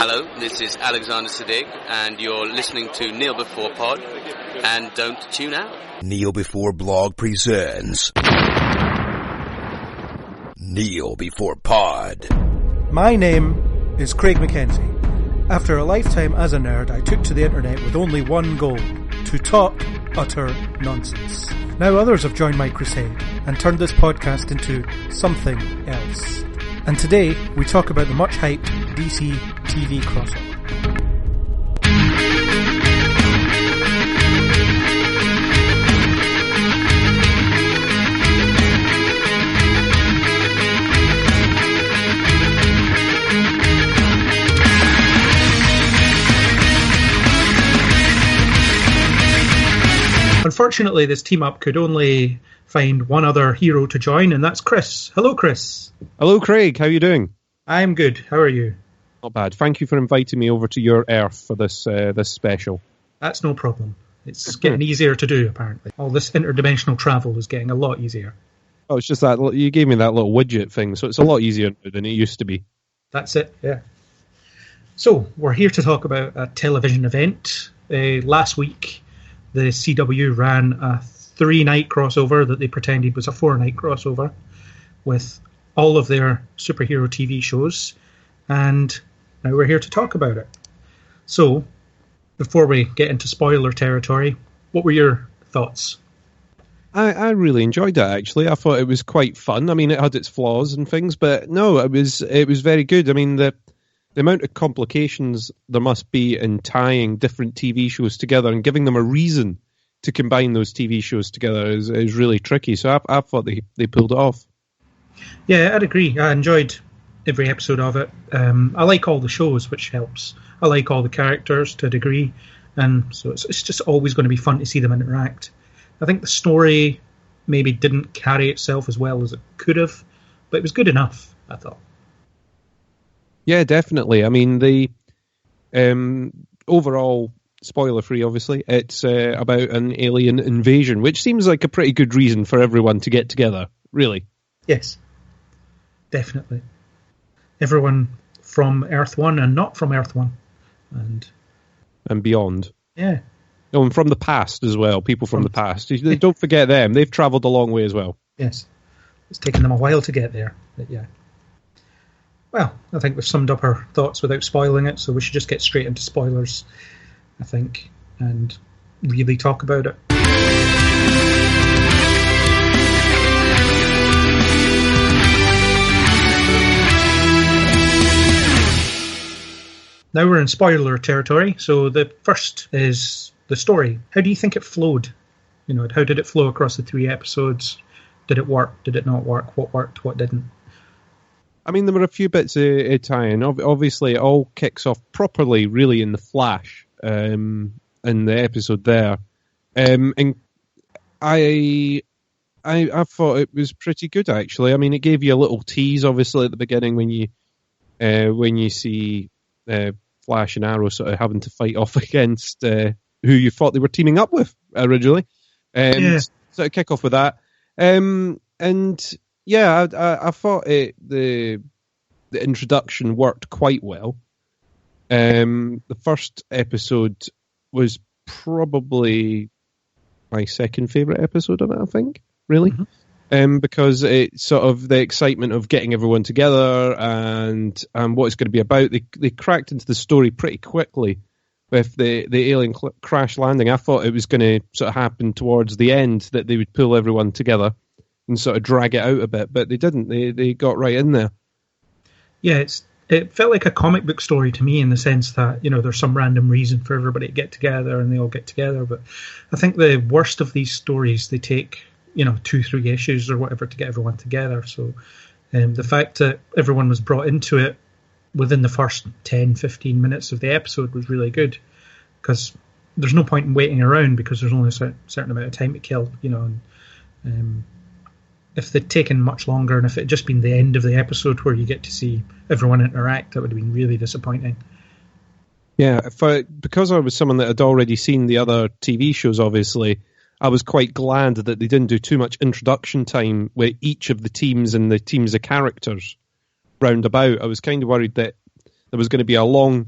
Hello, this is Alexander Siddig, and you're listening to Kneel Before Pod, and don't tune out. Kneel Before Blog presents Kneel Before Pod. My name is Craig McKenzie. After a lifetime as a nerd, I took to the internet with only one goal: to talk utter nonsense. Now others have joined my crusade and turned this podcast into something else. And today, we talk about the much-hyped DC TV crossover. Unfortunately, this team-up could only find one other hero to join, and that's Chris. Hello, Chris. Hello, Craig. How are you doing? I'm good. How are you? Not bad. Thank you for inviting me over to your Earth for this special. That's no problem. It's getting easier to do, apparently. All this interdimensional travel is getting a lot easier. Oh, it's just that you gave me that little widget thing, so it's a lot easier than it used to be. That's it, yeah. So, we're here to talk about a television event. Last week, the CW ran a 3-night crossover that they pretended was a 4-night crossover with all of their superhero TV shows, and now we're here to talk about it. So, before we get into spoiler territory, what were your thoughts? I really enjoyed it, actually. I thought it was quite fun. I mean, it had its flaws and things, but no, it was very good. I mean, the amount of complications there must be in tying different TV shows together and giving them a reason to combine those TV shows together is really tricky. So I thought they pulled it off. Yeah, I'd agree. I enjoyed every episode of it. I like all the shows, which helps. I like all the characters to a degree, and so it's just always going to be fun to see them interact. I think the story maybe didn't carry itself as well as it could have, but it was good enough, I thought. Yeah, definitely. I mean, the overall, spoiler-free, obviously, it's about an alien invasion, which seems like a pretty good reason for everyone to get together, really. Yes, definitely. Everyone from Earth 1 and not from Earth 1. And beyond. Yeah. Oh, and from the past as well, people from the past. Don't forget them. They've travelled a long way as well. Yes. It's taken them a while to get there, but yeah. Well, I think we've summed up our thoughts without spoiling it, so we should just get straight into spoilers, I think, and really talk about it. Now we're in spoiler territory, so the first is the story. How do you think it flowed? You know, how did it flow across the 3 episodes? Did it work? Did it not work? What worked? What didn't? I mean, there were a few bits of tie-in. Obviously, it all kicks off properly, really, in the Flash, in the episode there. And I thought it was pretty good, actually. I mean, it gave you a little tease, obviously, at the beginning when you see Flash and Arrow sort of having to fight off against who you thought they were teaming up with originally. So to kick off with that. And yeah, I thought the introduction worked quite well. The first episode was probably my second favourite episode of it, I think, really. Mm-hmm. Because it's sort of the excitement of getting everyone together and what it's going to be about. They cracked into the story pretty quickly with the alien crash landing. I thought it was going to sort of happen towards the end, that they would pull everyone together and sort of drag it out a bit, but they didn't. They got right in there. Yeah, it felt like a comic book story to me in the sense that, you know, there's some random reason for everybody to get together and they all get together. But I think the worst of these stories, they take, 2-3 issues or whatever to get everyone together. So the fact that everyone was brought into it within the first 10-15 minutes of the episode was really good, because there's no point in waiting around because there's only a certain amount of time to kill, and if they'd taken much longer and if it had just been the end of the episode where you get to see everyone interact, that would have been really disappointing. Yeah, because I was someone that had already seen the other TV shows, obviously, I was quite glad that they didn't do too much introduction time with each of the teams and the teams of characters round about. I was kind of worried that There was going to be a long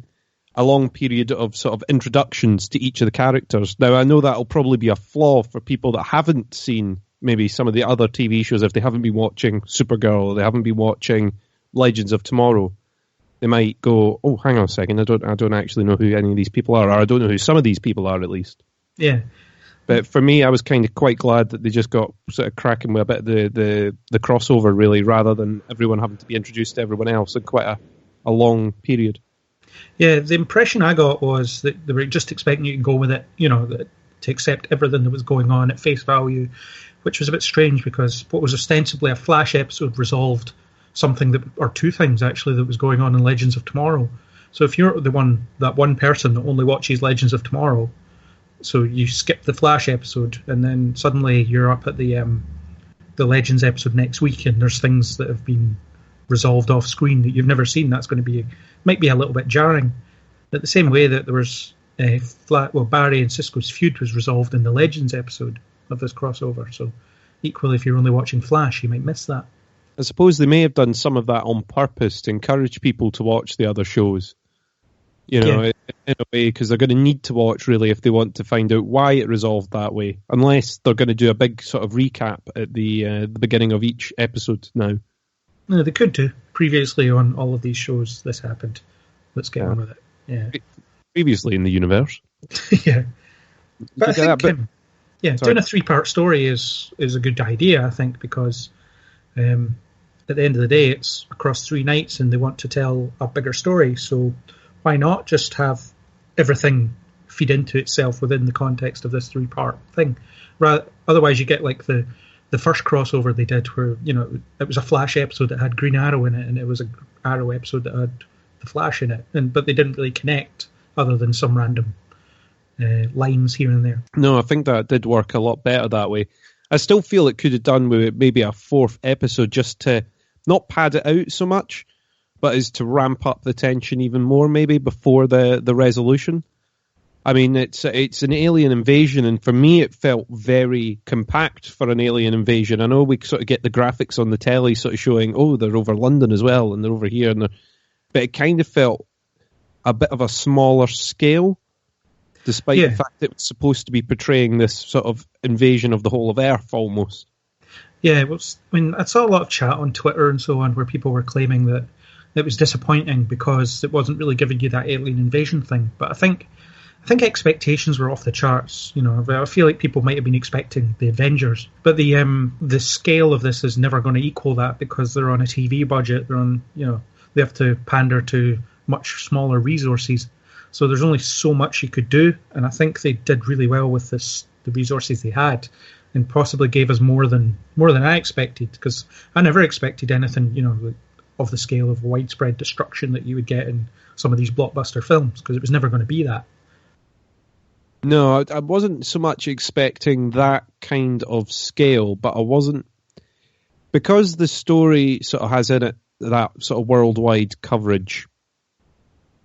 period of sort of introductions to each of the characters. Now, I know that'll probably be a flaw for people that haven't seen maybe some of the other TV shows. If they haven't been watching Supergirl, or they haven't been watching Legends of Tomorrow, they might go, "Oh, hang on a second, I don't actually know who any of these people are, or I don't know who some of these people are, at least." Yeah. But for me, I was kind of quite glad that they just got sort of cracking with a bit of the crossover, really, rather than everyone having to be introduced to everyone else in quite a long period. Yeah, the impression I got was that they were just expecting you to go with it, to accept everything that was going on at face value, which was a bit strange because what was ostensibly a Flash episode resolved something or two things actually that was going on in Legends of Tomorrow. So if you're that one person that only watches Legends of Tomorrow, so you skip the Flash episode and then suddenly you're up at the Legends episode next week and there's things that have been resolved off screen that you've never seen, that's going to might be a little bit jarring. But the same way that there was Barry and Cisco's feud was resolved in the Legends episode of this crossover. So equally, if you're only watching Flash, you might miss that. I suppose they may have done some of that on purpose to encourage people to watch the other shows. In a way, because they're going to need to watch, really, if they want to find out why it resolved that way. Unless they're going to do a big sort of recap at the beginning of each episode now. No, they could do. Previously on all of these shows, this happened. Let's get on with it. Yeah. Previously in the universe. Yeah. But I think, doing a 3-part story is a good idea, I think, because at the end of the day, it's across 3 nights and they want to tell a bigger story. So why not just have everything feed into itself within the context of this 3-part thing? Otherwise, you get like the first crossover they did where, it was a Flash episode that had Green Arrow in it and it was an Arrow episode that had the Flash in it. But they didn't really connect other than some random lines here and there. No, I think that did work a lot better that way. I still feel it could have done with maybe a 4th episode just to not pad it out so much, but is to ramp up the tension even more maybe before the resolution. I mean, it's an alien invasion, and for me it felt very compact for an alien invasion. I know we sort of get the graphics on the telly sort of showing, oh, they're over London as well, and they're over here, but it kind of felt a bit of a smaller scale, despite the fact that it was supposed to be portraying this sort of invasion of the whole of Earth almost. Yeah, I saw a lot of chat on Twitter and so on where people were claiming that it was disappointing because it wasn't really giving you that alien invasion thing. But I think expectations were off the charts. I feel like people might have been expecting the Avengers, but the scale of this is never going to equal that because they're on a TV budget. They're on, they have to pander to much smaller resources. So there's only so much you could do, and I think they did really well with the resources they had, and possibly gave us more than I expected, because I never expected anything, of the scale of widespread destruction that you would get in some of these blockbuster films, because it was never going to be that. No, I wasn't so much expecting that kind of scale, but I wasn't, because the story sort of has in it that sort of worldwide coverage.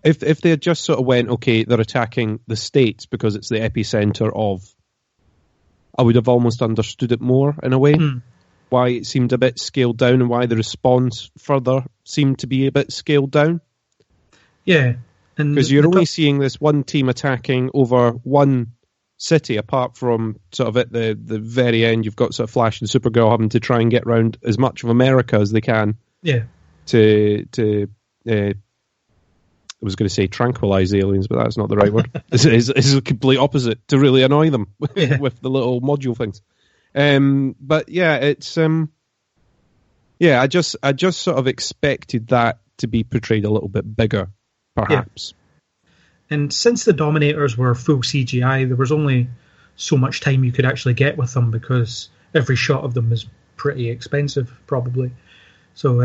If they had just sort of went, okay, they're attacking the States because it's the epicenter of, I would have almost understood it more in a way. Why it seemed a bit scaled down and why the response further seemed to be a bit scaled down. Yeah. Because you're only seeing this one team attacking over one city, apart from sort of at the very end, you've got sort of Flash and Supergirl having to try and get around as much of America as they can. Yeah. I was going to say tranquilize aliens, but that's not the right word. It's the complete opposite, to really annoy them with the little module things. But yeah, it's I just sort of expected that to be portrayed a little bit bigger, perhaps. Yeah. And since the Dominators were full CGI, there was only so much time you could actually get with them because every shot of them is pretty expensive, probably. So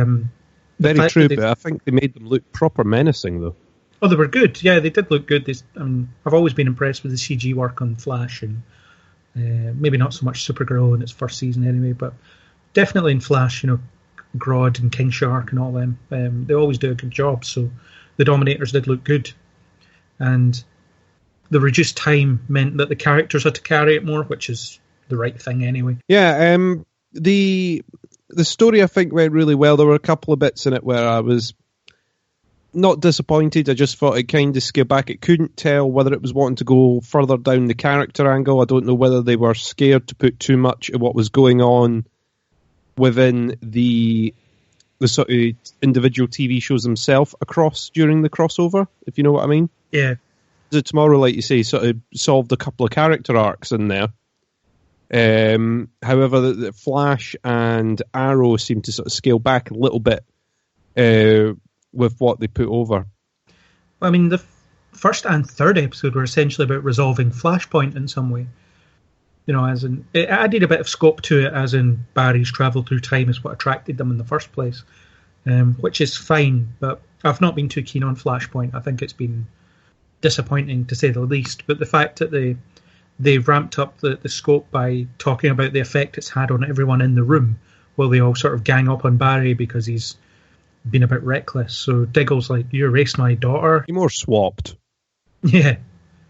very true, but I think they made them look proper menacing, though. Oh, they were good. Yeah, they did look good. I've always been impressed with the CG work on Flash, and maybe not so much Supergirl in its first season anyway, but definitely in Flash, Grodd and King Shark and all them. They always do a good job, so the Dominators did look good. And the reduced time meant that the characters had to carry it more, which is the right thing anyway. Yeah, the story, I think, went really well. There were a couple of bits in it where I was not disappointed. I just thought it kind of scaled back. It couldn't tell whether it was wanting to go further down the character angle. I don't know whether they were scared to put too much of what was going on within the sort of individual TV shows themselves across during the crossover, if you know what I mean. Yeah. So tomorrow, like you say, sort of solved a couple of character arcs in there. However, the Flash and Arrow seem to sort of scale back a little bit with what they put over. Well, I mean, the first and third episode were essentially about resolving Flashpoint in some way. You know, as in, it added a bit of scope to it, as in Barry's travel through time is what attracted them in the first place, which is fine, but I've not been too keen on Flashpoint. I think it's been disappointing, to say the least, but the fact that they ramped up the scope by talking about the effect it's had on everyone in the room while they all sort of gang up on Barry because he's been a bit reckless. So Diggle's like, you erased my daughter. You more swapped. Yeah.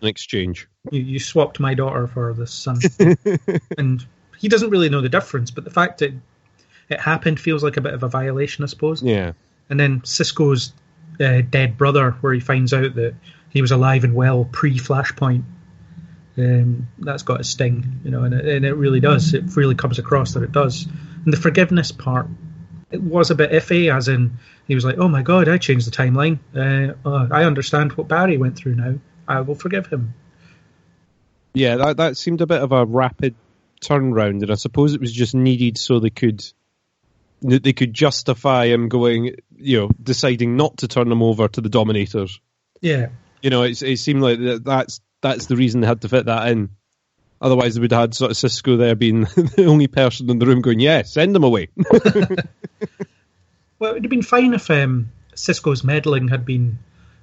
In exchange. You swapped my daughter for the son. And he doesn't really know the difference, but the fact that it happened feels like a bit of a violation, I suppose. Yeah. And then Cisco's dead brother, where he finds out that he was alive and well pre-Flashpoint. That's got a sting, you know, and it really does. It really comes across that it does. And the forgiveness part, it was a bit iffy, as in he was like, "Oh my God, I changed the timeline. I understand what Barry went through now. I will forgive him." Yeah, that seemed a bit of a rapid turnaround, and I suppose it was just needed so they could justify him going, you know, deciding not to turn him over to the Dominators. Yeah. You know, it seemed like that's the reason they had to fit that in. Otherwise, they would have had sort of Cisco there being the only person in the room going, yeah, send them away. Well, it would have been fine if Cisco's meddling had been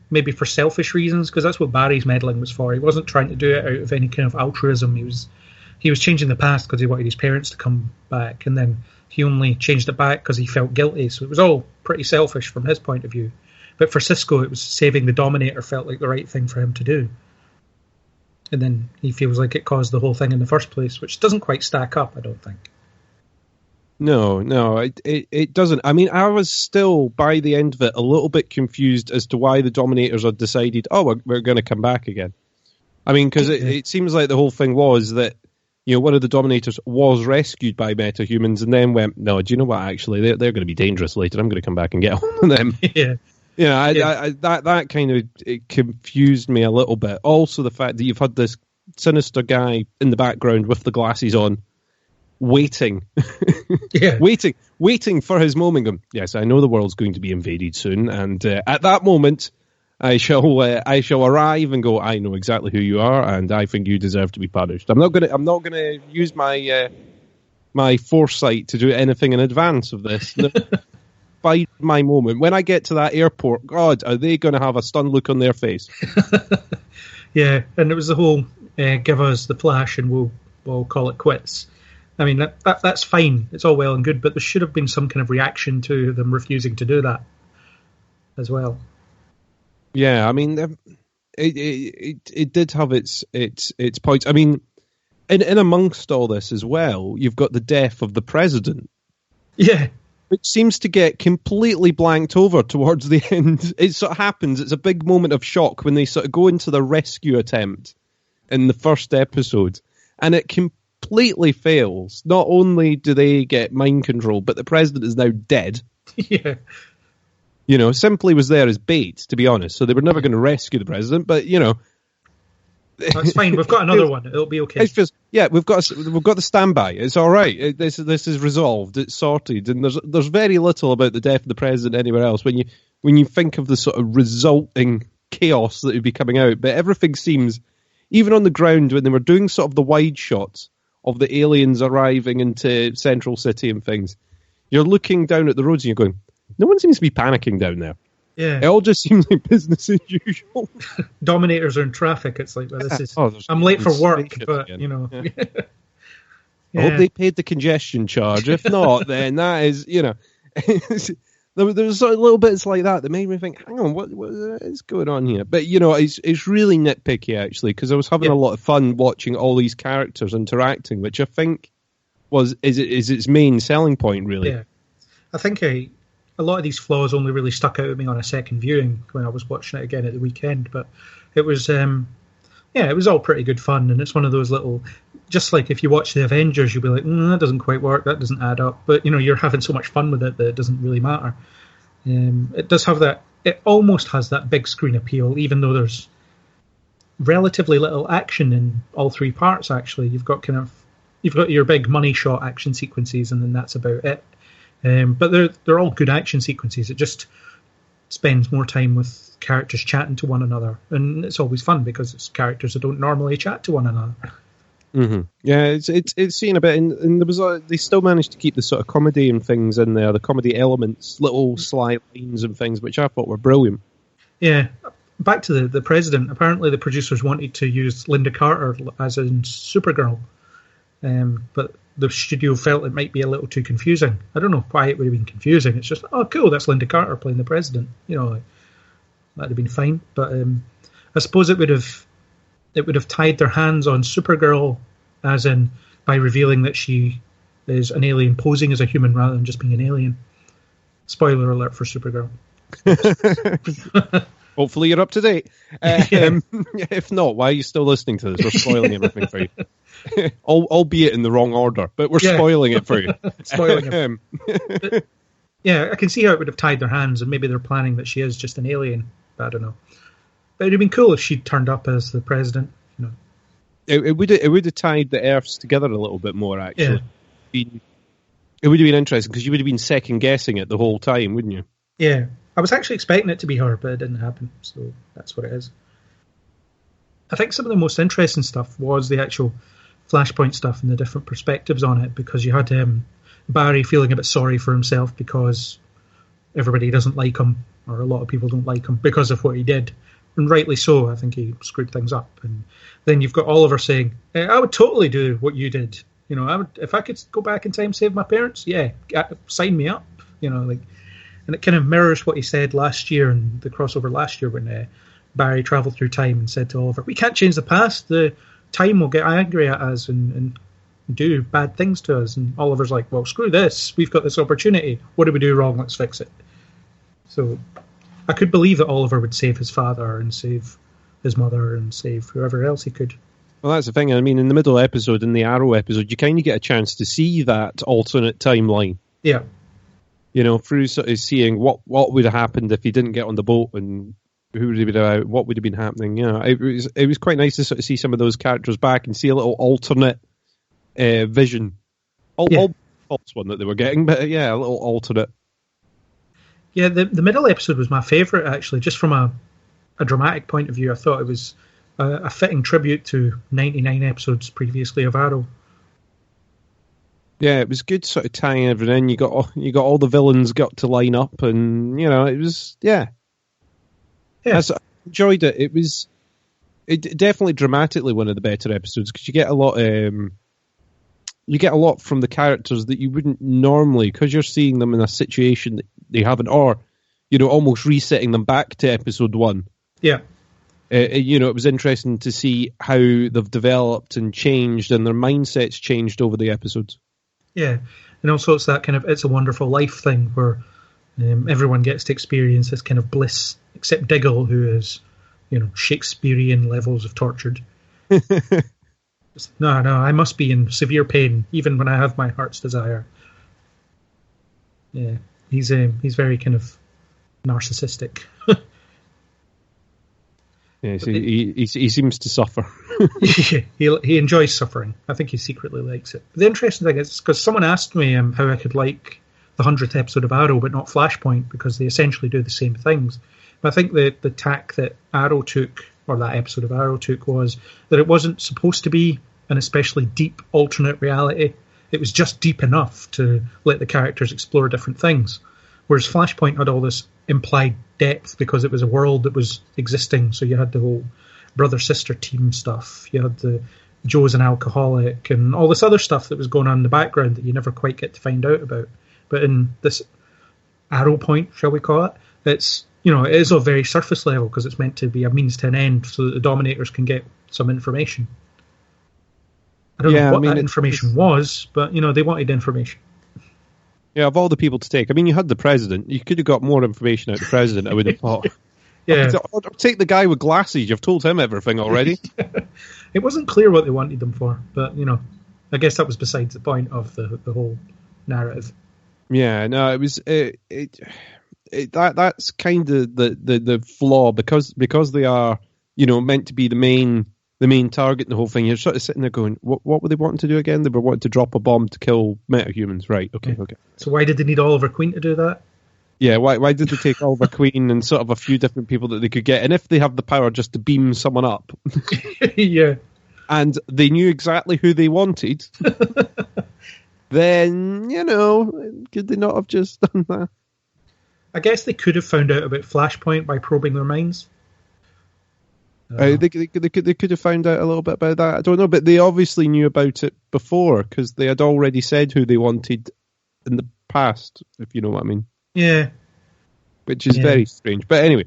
maybe for selfish reasons, because that's what Barry's meddling was for. He wasn't trying to do it out of any kind of altruism. He was changing the past because he wanted his parents to come back, and then he only changed it back because he felt guilty. So it was all pretty selfish from his point of view. But for Cisco, it was saving the Dominator felt like the right thing for him to do. And then he feels like it caused the whole thing in the first place, which doesn't quite stack up, I don't think. No, it doesn't. I mean, I was still, by the end of it, a little bit confused as to why the Dominators had decided, we're going to come back again. I mean, because it seems like the whole thing was that, you know, one of the Dominators was rescued by metahumans and then went, no, do you know what, actually, they're going to be dangerous later. I'm going to come back and get on them. Yeah. You know, that kind of it confused me a little bit. Also, the fact that you've had this sinister guy in the background with the glasses on, waiting for his moment. Going, yes, I know the world's going to be invaded soon, and at that moment, I shall arrive and go, I know exactly who you are, and I think you deserve to be punished. I'm not gonna use my my foresight to do anything in advance of this. By my moment, when I get to that airport, God, are they going to have a stunned look on their face? Yeah, and it was the whole give us the Flash and we'll call it quits. I mean, that's fine. It's all well and good, but there should have been some kind of reaction to them refusing to do that as well. Yeah, I mean, it did have its points. I mean, in amongst all this as well, you've got the death of the president. Yeah. Which seems to get completely blanked over towards the end. It sort of happens. It's a big moment of shock when they sort of go into the rescue attempt in the first episode, and it completely fails. Not only do they get mind control, but the president is now dead. Yeah. You know, simply was there as bait, to be honest. So they were never going to rescue the president, but, you know. That's fine. We've got another one. It'll be okay. It's just, yeah, we've got the standby. It's all right. This is resolved. It's sorted. And there's very little about the death of the president anywhere else. When you think of the sort of resulting chaos that would be coming out, but everything seems, even on the ground when they were doing sort of the wide shots of the aliens arriving into Central City and things, you're looking down at the roads and you're going, no one seems to be panicking down there. Yeah. It all just seems like business as usual. Dominators are in traffic. It's like, well, this is. I'm late for work, but again. you know. Yeah. I hope they paid the congestion charge. If not, then that is, you know, there was sort of little bits like that made me think, hang on, what is going on here? But you know, it's really nitpicky actually, because I was having a lot of fun watching all these characters interacting, which I think is its main selling point, really. Yeah, I think a lot of these flaws only really stuck out at me on a second viewing when I was watching it again at the weekend. But it was, it was all pretty good fun, and it's one of those little, just like if you watch the Avengers, you'll be like, that doesn't quite work, that doesn't add up. But you're having so much fun with it that it doesn't really matter. It does have that. It almost has that big screen appeal, even though there's relatively little action in all three parts. Actually, you've got your big money shot action sequences, and then that's about it. But they're all good action sequences. It just spends more time with characters chatting to one another, and it's always fun because it's characters that don't normally chat to one another. Mm-hmm. Yeah, it's seen a bit, and there was they still managed to keep the sort of comedy and things in there, the comedy elements, little sly lines and things, which I thought were brilliant. Yeah, back to the president. Apparently, the producers wanted to use Linda Carter as in Supergirl, but the studio felt it might be a little too confusing. I don't know why it would have been confusing. It's just, oh, cool, that's Linda Carter playing the president. That'd have been fine. But I suppose it would have tied their hands on Supergirl, as in by revealing that she is an alien posing as a human rather than just being an alien. Spoiler alert for Supergirl. Hopefully you're up to date. If not, why are you still listening to this? We're spoiling everything for you. Albeit in the wrong order, but we're spoiling it for you. Spoiling it. Yeah, I can see how it would have tied their hands, and maybe they're planning that she is just an alien. But I don't know. But it'd have been cool if she'd turned up as the president. It would have tied the Earths together a little bit more, actually. Yeah. It would have been interesting, because you would have been second guessing it the whole time, wouldn't you? Yeah. I was actually expecting it to be her, but it didn't happen, so that's what it is. I think some of the most interesting stuff was the actual Flashpoint stuff and the different perspectives on it, because you had Barry feeling a bit sorry for himself because everybody doesn't like him, or a lot of people don't like him because of what he did. And rightly so. I think he screwed things up. And then you've got Oliver saying, I would totally do what you did. If I could go back in time and save my parents, sign me up. And it kind of mirrors what he said last year in the crossover last year when Barry travelled through time and said to Oliver, we can't change the past. The time will get angry at us and do bad things to us. And Oliver's like, well, screw this. We've got this opportunity. What did we do wrong? Let's fix it. So I could believe that Oliver would save his father and save his mother and save whoever else he could. Well, that's the thing. I mean, in the middle episode, in the Arrow episode, you kind of get a chance to see that alternate timeline. Yeah. Through sort of seeing what would have happened if he didn't get on the boat and who would have been out, what would have been happening. It was quite nice to sort of see some of those characters back and see a little alternate vision. All false one that they were getting, but a little alternate. Yeah, the middle episode was my favourite, actually, just from a dramatic point of view. I thought it was a fitting tribute to 99 episodes previously of Arrow. Yeah, it was good sort of tying everything in. You got all the villains got to line up, and it was I enjoyed it. It was definitely dramatically one of the better episodes, because you get a lot from the characters that you wouldn't normally, because you're seeing them in a situation that they haven't, or almost resetting them back to episode 1. Yeah. It was interesting to see how they've developed and changed, and their mindsets changed over the episodes. Yeah, and also it's that kind of It's a Wonderful Life thing where everyone gets to experience this kind of bliss, except Diggle, who is, Shakespearean levels of tortured. No, I must be in severe pain, even when I have my heart's desire. Yeah, he's very kind of narcissistic. Yeah, so he seems to suffer. he enjoys suffering. I think he secretly likes it. But the interesting thing is, because someone asked me how I could like the 100th episode of Arrow but not Flashpoint, because they essentially do the same things. But I think the tack that Arrow took, or that episode of Arrow took, was that it wasn't supposed to be an especially deep alternate reality. It was just deep enough to let the characters explore different things. Whereas Flashpoint had all this implied depth because it was a world that was existing. So you had the whole brother-sister team stuff. You had the Joe's an alcoholic and all this other stuff that was going on in the background that you never quite get to find out about. But in this Arrow Point, shall we call it, it's, it is a very surface level because it's meant to be a means to an end so that the Dominators can get some information. I don't know what that information was, but, they wanted information. Yeah, of all the people to take, I mean, you had the president. You could have got more information out of the president, I would have thought. Yeah. Or take the guy with glasses. You've told him everything already. It wasn't clear what they wanted them for, but, I guess that was besides the point of the whole narrative. Yeah, no, it was that's kind of the flaw because they are meant to be the main target in the whole thing. You're sort of sitting there going, what were they wanting to do again? They were wanting to drop a bomb to kill metahumans, right? Okay. So why did they need Oliver Queen to do that? Yeah, why did they take Oliver Queen and sort of a few different people that they could get? And if they have the power just to beam someone up, yeah, and they knew exactly who they wanted, then could they not have just done that? I guess they could have found out about Flashpoint by probing their minds. They could have found out a little bit about that. I don't know, but they obviously knew about it before because they had already said who they wanted in the past, if you know what I mean. Yeah. Which is very strange. But anyway.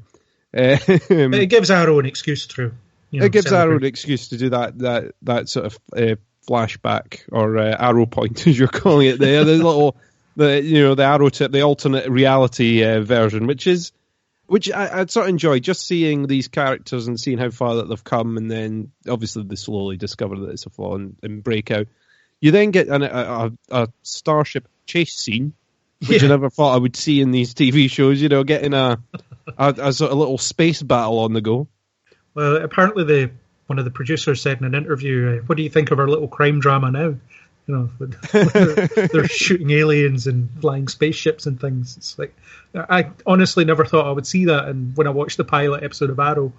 But it gives Arrow an excuse to it gives Arrow an excuse to do that sort of flashback or arrow point, as you're calling it there. The arrow tip, the alternate reality version, which I sort of enjoy, just seeing these characters and seeing how far that they've come, and then obviously they slowly discover that it's a flaw and break out. You then get a starship chase scene, which I never thought I would see in these TV shows, getting a sort of little space battle on the go. Well, apparently one of the producers said in an interview, what do you think of our little crime drama now? They're shooting aliens and flying spaceships and things. It's like, I honestly never thought I would see that, and when I watched the pilot episode of Arrow.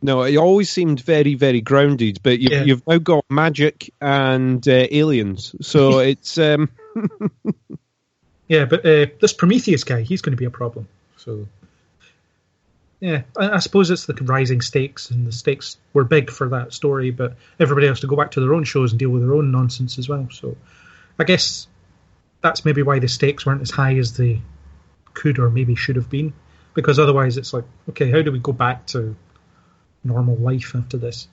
No, it always seemed very, very grounded, but you've now got magic and aliens, so it's... Yeah, but this Prometheus guy, he's going to be a problem. So, yeah, I suppose it's the rising stakes, and the stakes were big for that story, but everybody has to go back to their own shows and deal with their own nonsense as well. So, I guess that's maybe why the stakes weren't as high as they could or maybe should have been, because otherwise it's like, okay, how do we go back to normal life after this?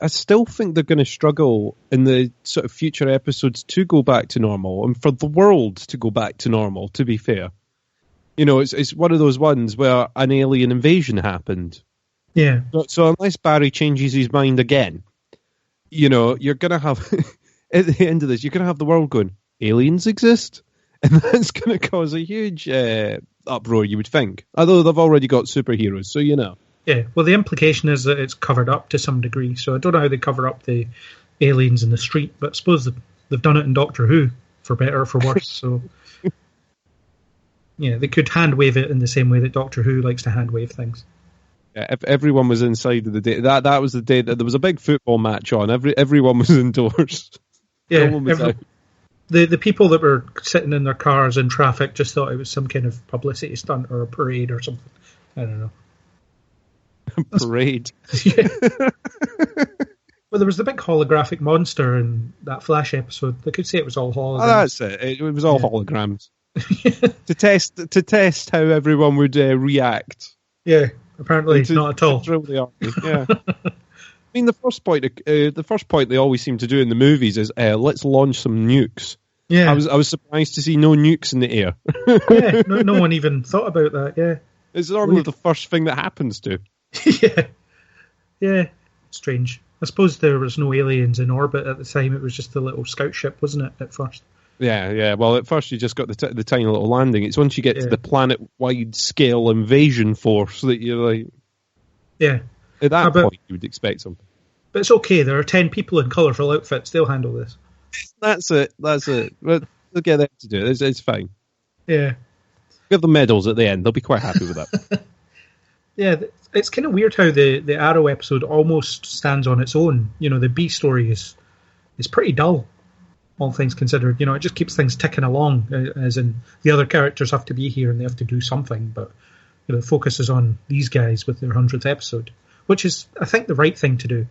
I still think they're going to struggle in the sort of future episodes to go back to normal, and for the world to go back to normal, to be fair. It's one of those ones where an alien invasion happened. Yeah. So unless Barry changes his mind again, you're going to have, at the end of this, you're going to have the world going, aliens exist? And that's going to cause a huge uproar, you would think. Although they've already got superheroes, so Yeah, well, the implication is that it's covered up to some degree, so I don't know how they cover up the aliens in the street, but I suppose they've done it in Doctor Who, for better or for worse, so... Yeah, they could hand-wave it in the same way that Doctor Who likes to hand-wave things. Yeah, if everyone was inside of the day, that was the day that there was a big football match on, everyone was indoors. Yeah, the people that were sitting in their cars in traffic just thought it was some kind of publicity stunt or a parade or something. I don't know. Parade. Yeah. Well, there was the big holographic monster in that Flash episode. They could say it was all holograms. Oh, that's it. It was all holograms. to test how everyone would react. Yeah, apparently not at all. Yeah. I mean, the first point they always seem to do in the movies is let's launch some nukes. Yeah, I was surprised to see no nukes in the air. Yeah, no one even thought about that. Yeah, it's normally the first thing that happens to. Yeah, strange. I suppose there was no aliens in orbit at the time. It was just a little scout ship, wasn't it, at first? Yeah. Well, at first you just got the tiny little landing. It's once you get to the planet-wide scale invasion force that you're like... Yeah. At that point, you would expect something. But it's okay. There are 10 people in colourful outfits. They'll handle this. That's it. But they'll get them to do it. It's fine. Yeah. Give them medals at the end. They'll be quite happy with that. Yeah, it's kind of weird how the Arrow episode almost stands on its own. The B story is pretty dull, all things considered. It just keeps things ticking along, as in the other characters have to be here and they have to do something, but the focus is on these guys with their 100th episode, which is, I think, the right thing to do.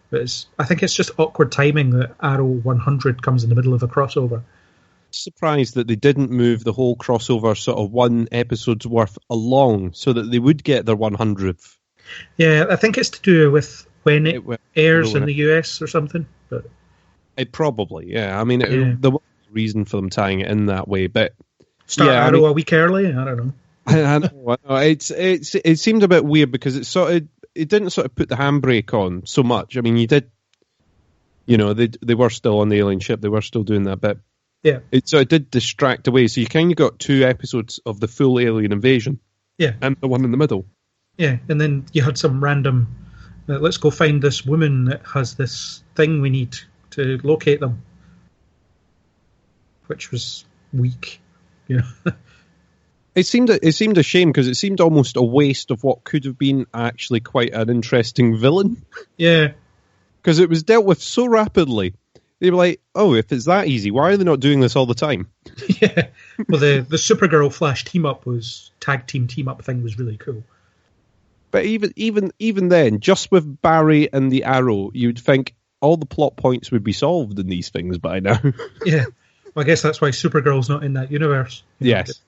But I think it's just awkward timing that Arrow 100 comes in the middle of a crossover. Surprised that they didn't move the whole crossover sort of one episode's worth along so that they would get their 100th. Yeah, I think it's to do with when it airs in the US or something. But it probably, yeah. I mean, there was reason for them tying it in that way. But Start Arrow a week early. I don't know. I know. It seemed a bit weird because it didn't sort of put the handbrake on so much. I mean, you did, they were still on the alien ship. They were still doing that bit. Yeah. It did distract away. So you kind of got 2 episodes of the full alien invasion. Yeah. And the one in the middle. Yeah, and then you had some random, let's go find this woman that has this thing we need to locate them, which was weak. It seemed a shame because it seemed almost a waste of what could have been actually quite an interesting villain. Yeah. Because it was dealt with so rapidly. They were like, oh, if it's that easy, why are they not doing this all the time? Yeah. Well, the Supergirl Flash tag team up thing was really cool. But even then, just with Barry and the Arrow, you'd think all the plot points would be solved in these things by now. Yeah. Well, I guess that's why Supergirl's not in that universe. Yes.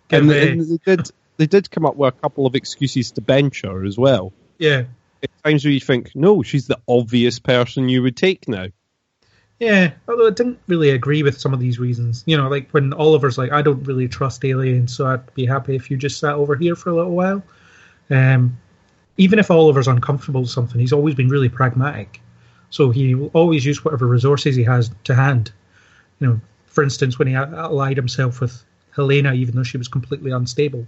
And they did come up with a couple of excuses to bench her as well. Yeah. At times where you think, no, she's the obvious person you would take now. Yeah, although I didn't really agree with some of these reasons. Like when Oliver's like, I don't really trust aliens, so I'd be happy if you just sat over here for a little while. Even if Oliver's uncomfortable with something, he's always been really pragmatic. So he will always use whatever resources he has to hand. For instance, when he allied himself with Helena, even though she was completely unstable.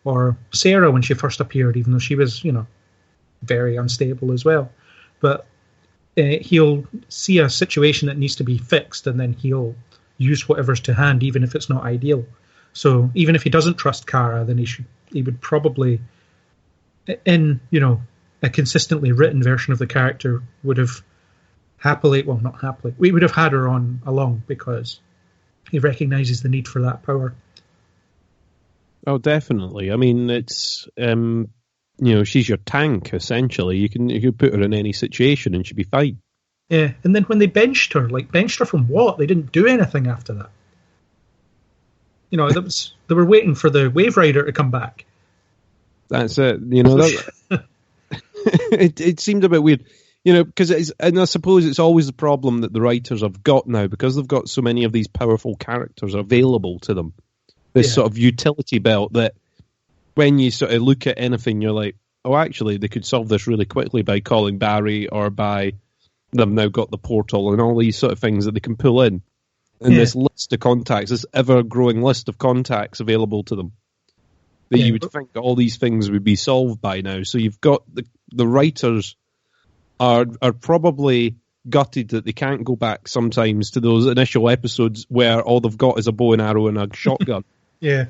Or Sarah when she first appeared, even though she was, very unstable as well. But he'll see a situation that needs to be fixed, and then he'll use whatever's to hand, even if it's not ideal. So even if he doesn't trust Kara, then he would probably, in a consistently written version of the character, would have not happily, we would have had her on along because he recognises the need for that power. Oh, definitely. I mean, it's she's your tank essentially. You can put her in any situation and she'd be fine. Yeah, and then when they benched her from what? They didn't do anything after that. They were waiting for the Wave Rider to come back. That's it. It seemed a bit weird, because and I suppose it's always the problem that the writers have got now because they've got so many of these powerful characters available to them. This sort of utility belt that when you sort of look at anything, you're like, oh, actually, they could solve this really quickly by calling Barry or by them now got the portal and all these sort of things that they can pull in. And this list of contacts, this ever-growing list of contacts available to them. That you would think all these things would be solved by now. So you've got the writers are probably gutted that they can't go back sometimes to those initial episodes where all they've got is a bow and arrow and a shotgun. Yeah.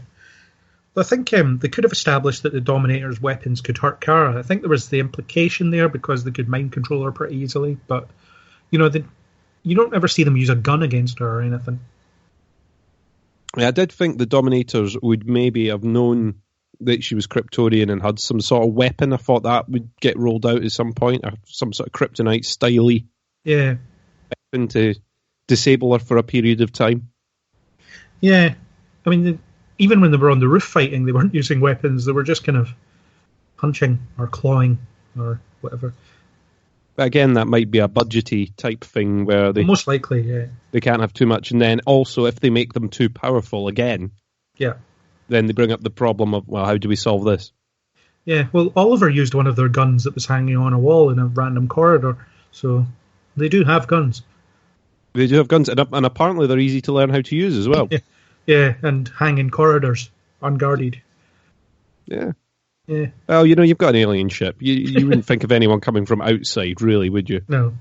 Well, I think they could have established that the Dominator's weapons could hurt Kara. I think there was the implication there because they could mind control her pretty easily. But, you don't ever see them use a gun against her or anything. Yeah, I did think the Dominators would maybe have known that she was Kryptonian and had some sort of weapon. I thought that would get rolled out at some point, or some sort of kryptonite styly weapon to disable her for a period of time. Yeah, I mean, even when they were on the roof fighting, they weren't using weapons. They were just kind of punching or clawing or whatever. But again, that might be a budgety type thing where they most likely, yeah, they can't have too much. And then also, if they make them too powerful again, then they bring up the problem of, well, how do we solve this? Yeah, well, Oliver used one of their guns that was hanging on a wall in a random corridor, so they do have guns. They do have guns, and apparently they're easy to learn how to use as well. Yeah, and hang in corridors, unguarded. Yeah. Yeah. Well, you've got an alien ship. You wouldn't think of anyone coming from outside, really, would you? No.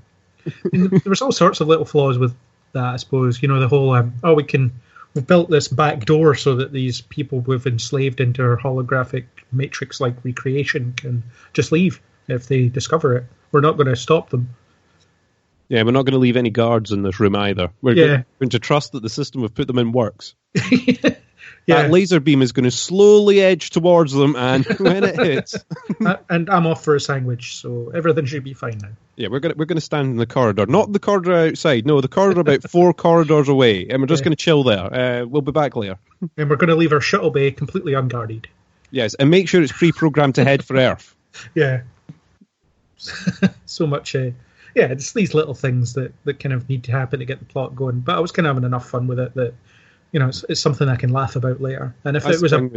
There was all sorts of little flaws with that, I suppose. The whole, we've built this back door so that these people we've enslaved into our holographic matrix-like recreation can just leave if they discover it. We're not going to stop them. Yeah, we're not going to leave any guards in this room either. We're going to trust that the system we've put them in works. That laser beam is going to slowly edge towards them, and when it hits... and I'm off for a sandwich, so everything should be fine now. Yeah, we're going to stand in the corridor. Not the corridor outside, no, the corridor about 4 corridors away, and we're just going to chill there. We'll be back later. And we're going to leave our shuttle bay completely unguarded. Yes, and make sure it's pre-programmed to head for Earth. Yeah. So much... yeah, it's these little things that kind of need to happen to get the plot going. But I was kind of having enough fun with it that, it's something I can laugh about later. And if it was a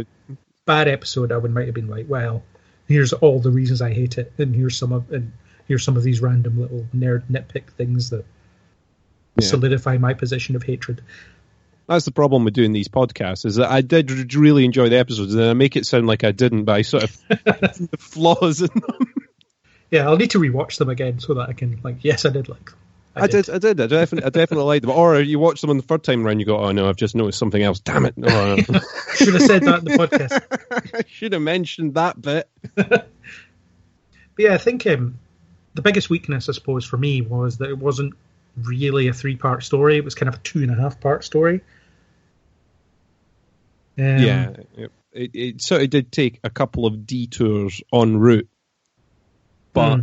bad episode, I might have been like, well, here's all the reasons I hate it, and here's some of these random little nerd nitpick things that solidify my position of hatred. That's the problem with doing these podcasts, is that I did really enjoy the episodes, and I make it sound like I didn't, but I sort of the flaws in them. Yeah, I'll need to rewatch them again so that I can, yes, I did like them. I definitely liked them. Or you watch them on the third time around, you go, oh no, I've just noticed something else. Damn it. No. Should have said that in the podcast. I should have mentioned that bit. But yeah, I think the biggest weakness, I suppose, for me was that it wasn't really a 3-part story. It was kind of a 2.5-part story. It sort of did take a couple of detours en route. But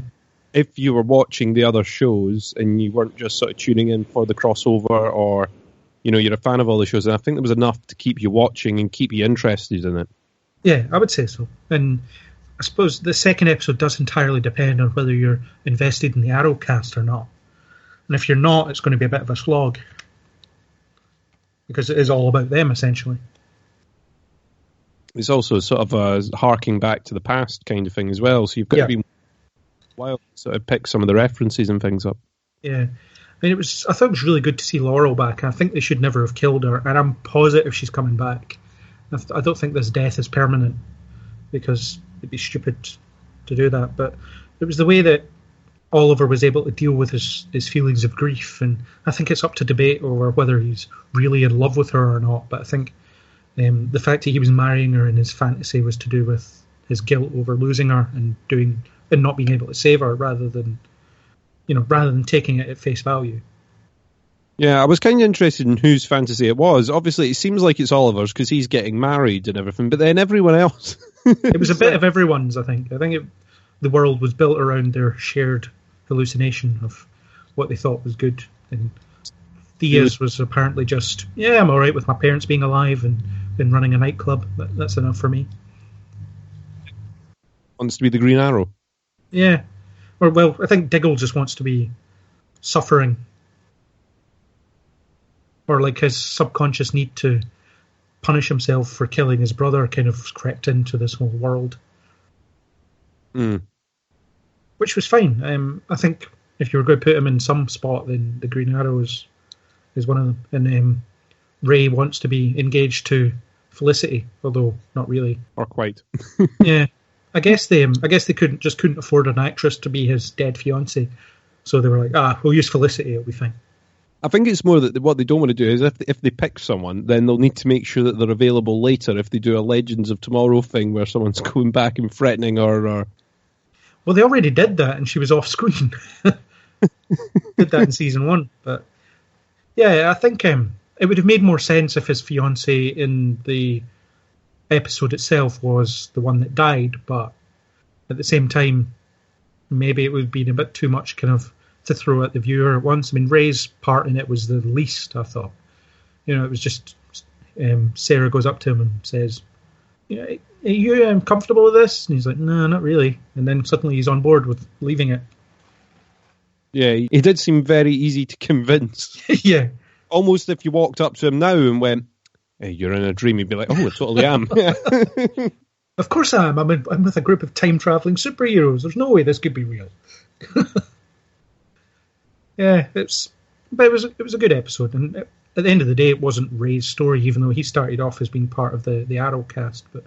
if you were watching the other shows and you weren't just sort of tuning in for the crossover, or you're a fan of all the shows, and I think there was enough to keep you watching and keep you interested in it. Yeah, I would say so. And I suppose the second episode does entirely depend on whether you're invested in the Arrow cast or not. And if you're not, it's going to be a bit of a slog, because it is all about them, essentially. It's also sort of a harking back to the past kind of thing as well, so you've got to be wild to sort of pick some of the references and things up. Yeah. I thought it was really good to see Laurel back. I think they should never have killed her, and I'm positive she's coming back. I don't think this death is permanent, because it'd be stupid to do that, but it was the way that Oliver was able to deal with his feelings of grief, and I think it's up to debate over whether he's really in love with her or not, but I think the fact that he was marrying her in his fantasy was to do with his guilt over losing her and not being able to save her, rather than taking it at face value. Yeah, I was kind of interested in whose fantasy it was. Obviously, it seems like it's Oliver's because he's getting married and everything, but then everyone else... It was a bit of everyone's, I think. The world was built around their shared hallucination of what they thought was good. And Thea's was apparently just, I'm all right with my parents being alive and running a nightclub. That's enough for me. Wants to be the Green Arrow. Yeah. Or, well, I think Diggle just wants to be suffering. Or like his subconscious need to punish himself for killing his brother kind of crept into this whole world. Which was fine. I think if you were going to put him in some spot, then the Green Arrow is one of them. And Ray wants to be engaged to Felicity, although not really. Or quite. Yeah. I guess they couldn't afford an actress to be his dead fiancée, so they were like, we'll use Felicity, it'll be fine. I think it's more that what they don't want to do is if they pick someone, then they'll need to make sure that they're available later if they do a Legends of Tomorrow thing where someone's going back and threatening or... Well, they already did that, and she was off screen. Did that in season 1, but yeah, I think it would have made more sense if his fiancée in the episode itself was the one that died, but at the same time, maybe it would have been a bit too much kind of to throw at the viewer at once. I mean, Ray's part in it was the least, I thought. It was just Sarah goes up to him and says, are you comfortable with this? And he's like, no, not really. And then suddenly he's on board with leaving it. Yeah, he did seem very easy to convince. Yeah. Almost if you walked up to him now and went, hey, you're in a dream, he'd be like, oh, I totally am. Of course I am. I'm with a group of time-travelling superheroes. There's no way this could be real. Yeah, it was a good episode. And at the end of the day, it wasn't Ray's story, even though he started off as being part of the Arrow cast. But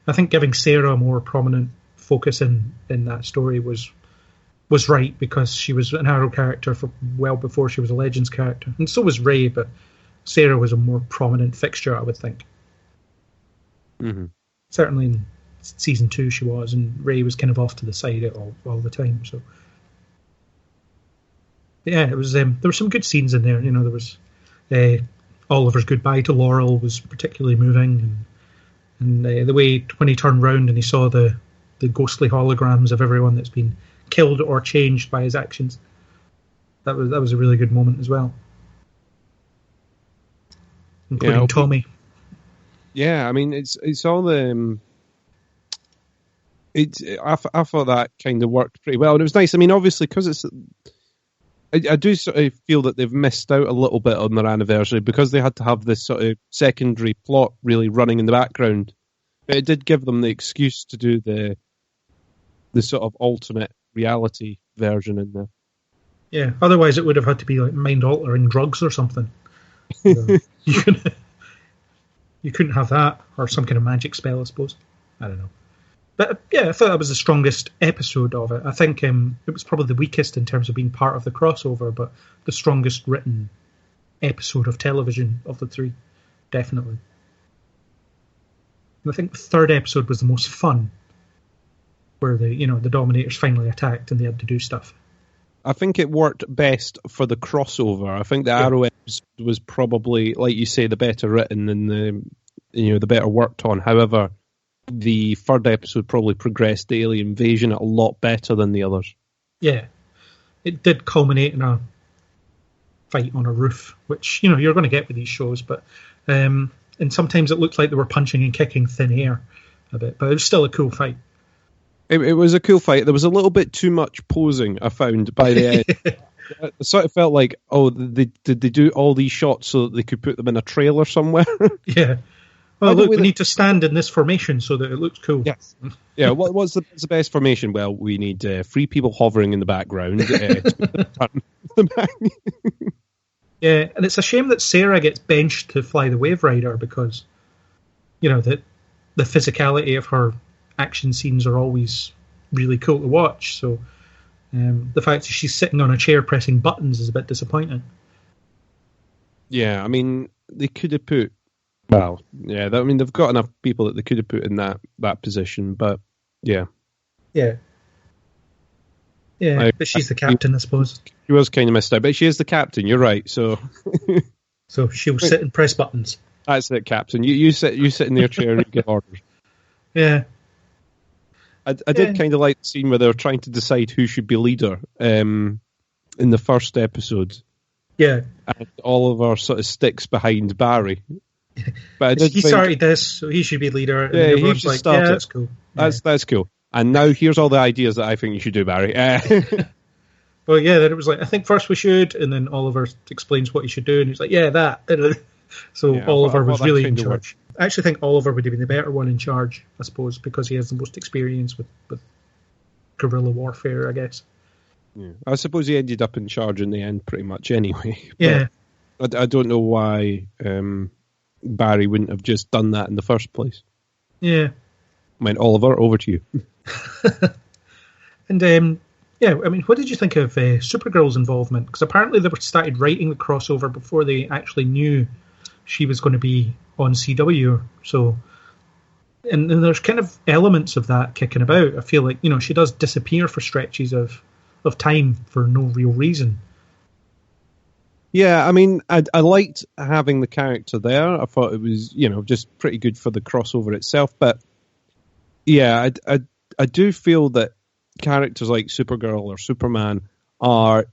I think giving Sarah a more prominent focus in that story was right, because she was an Arrow character for well before she was a Legends character. And so was Ray, but Sarah was a more prominent fixture, I would think. Mm-hmm. Certainly in season 2 she was, and Ray was kind of off to the side all the time. So yeah, it was. There were some good scenes in there. There was Oliver's goodbye to Laurel was particularly moving, and the way when he turned round and he saw the ghostly holograms of everyone that's been killed or changed by his actions. That was a really good moment as well, including Tommy. Yeah, I mean it's all the. I thought that kind of worked pretty well, and it was nice. I mean, obviously because it's I do sort of feel that they've missed out a little bit on their anniversary because they had to have this sort of secondary plot really running in the background. But it did give them the excuse to do the sort of alternate reality version in there. Yeah, otherwise it would have had to be like mind-altering drugs or something. You couldn't have that, or some kind of magic spell, I suppose. I don't know. But yeah, I thought that was the strongest episode of it. I think it was probably the weakest in terms of being part of the crossover, but the strongest written episode of television of the three, definitely. And I think the third episode was the most fun, where the Dominators finally attacked and they had to do stuff. I think it worked best for the crossover. I think the Arrow episode was probably, like you say, the better written and the better worked on. However, the third episode probably progressed the alien invasion a lot better than the others. Yeah. It did culminate in a fight on a roof, which, you're going to get with these shows, but and sometimes it looked like they were punching and kicking thin air a bit, but it was still a cool fight. It was a cool fight. There was a little bit too much posing, I found, by the end. It sort of felt like, did they do all these shots so that they could put them in a trailer somewhere? Yeah. Well, look, we need to stand in this formation so that it looks cool. Yes. Yeah, what's the best formation? Well, we need 3 people hovering in the background. Yeah, and it's a shame that Sarah gets benched to fly the Wave Rider because, the physicality of her action scenes are always really cool to watch. So the fact that she's sitting on a chair pressing buttons is a bit disappointing. Yeah, I mean, they could have put... Well, yeah, they've got enough people that they could have put in that position, but yeah. Yeah. Yeah, but she's the captain, I suppose. She was kind of missed out, but she is the captain, you're right, so... So she'll sit and press buttons. That's it, captain. You sit in your chair and you get orders. Yeah. I did kind of like the scene where they were trying to decide who should be leader in the first episode. Yeah. And Oliver sort of sticks behind Barry. But he started this, so he should be leader. And everyone's like, yeah, that's cool. That's cool. And now here's all the ideas that I think you should do, Barry. Well, yeah, then it was like, I think first we should, and then Oliver explains what he should do, and he's like, yeah, that. So yeah, Oliver was really in charge. I actually think Oliver would have been the better one in charge, I suppose, because he has the most experience with guerrilla warfare, I guess. Yeah. I suppose he ended up in charge in the end pretty much anyway. Yeah. I don't know why Barry wouldn't have just done that in the first place. Yeah. I mean, Oliver, over to you. And, yeah, I mean, what did you think of Supergirl's involvement? Because apparently they started writing the crossover before they actually knew she was going to be on CW. So, and there's kind of elements of that kicking about. I feel like, she does disappear for stretches of time for no real reason. Yeah, I mean, I liked having the character there. I thought it was, just pretty good for the crossover itself. But yeah, I do feel that characters like Supergirl or Superman are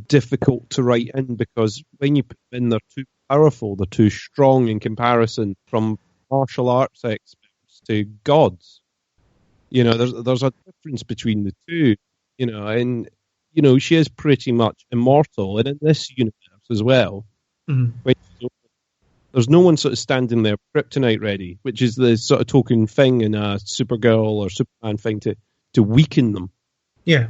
difficult to write in because when you put them in, they're too powerful, they're too strong in comparison, from martial arts experts to gods. There's a difference between the two, and she is pretty much immortal, and in this universe as well, there's no one sort of standing there kryptonite ready, which is the sort of token thing in a Supergirl or Superman thing to weaken them. Yeah.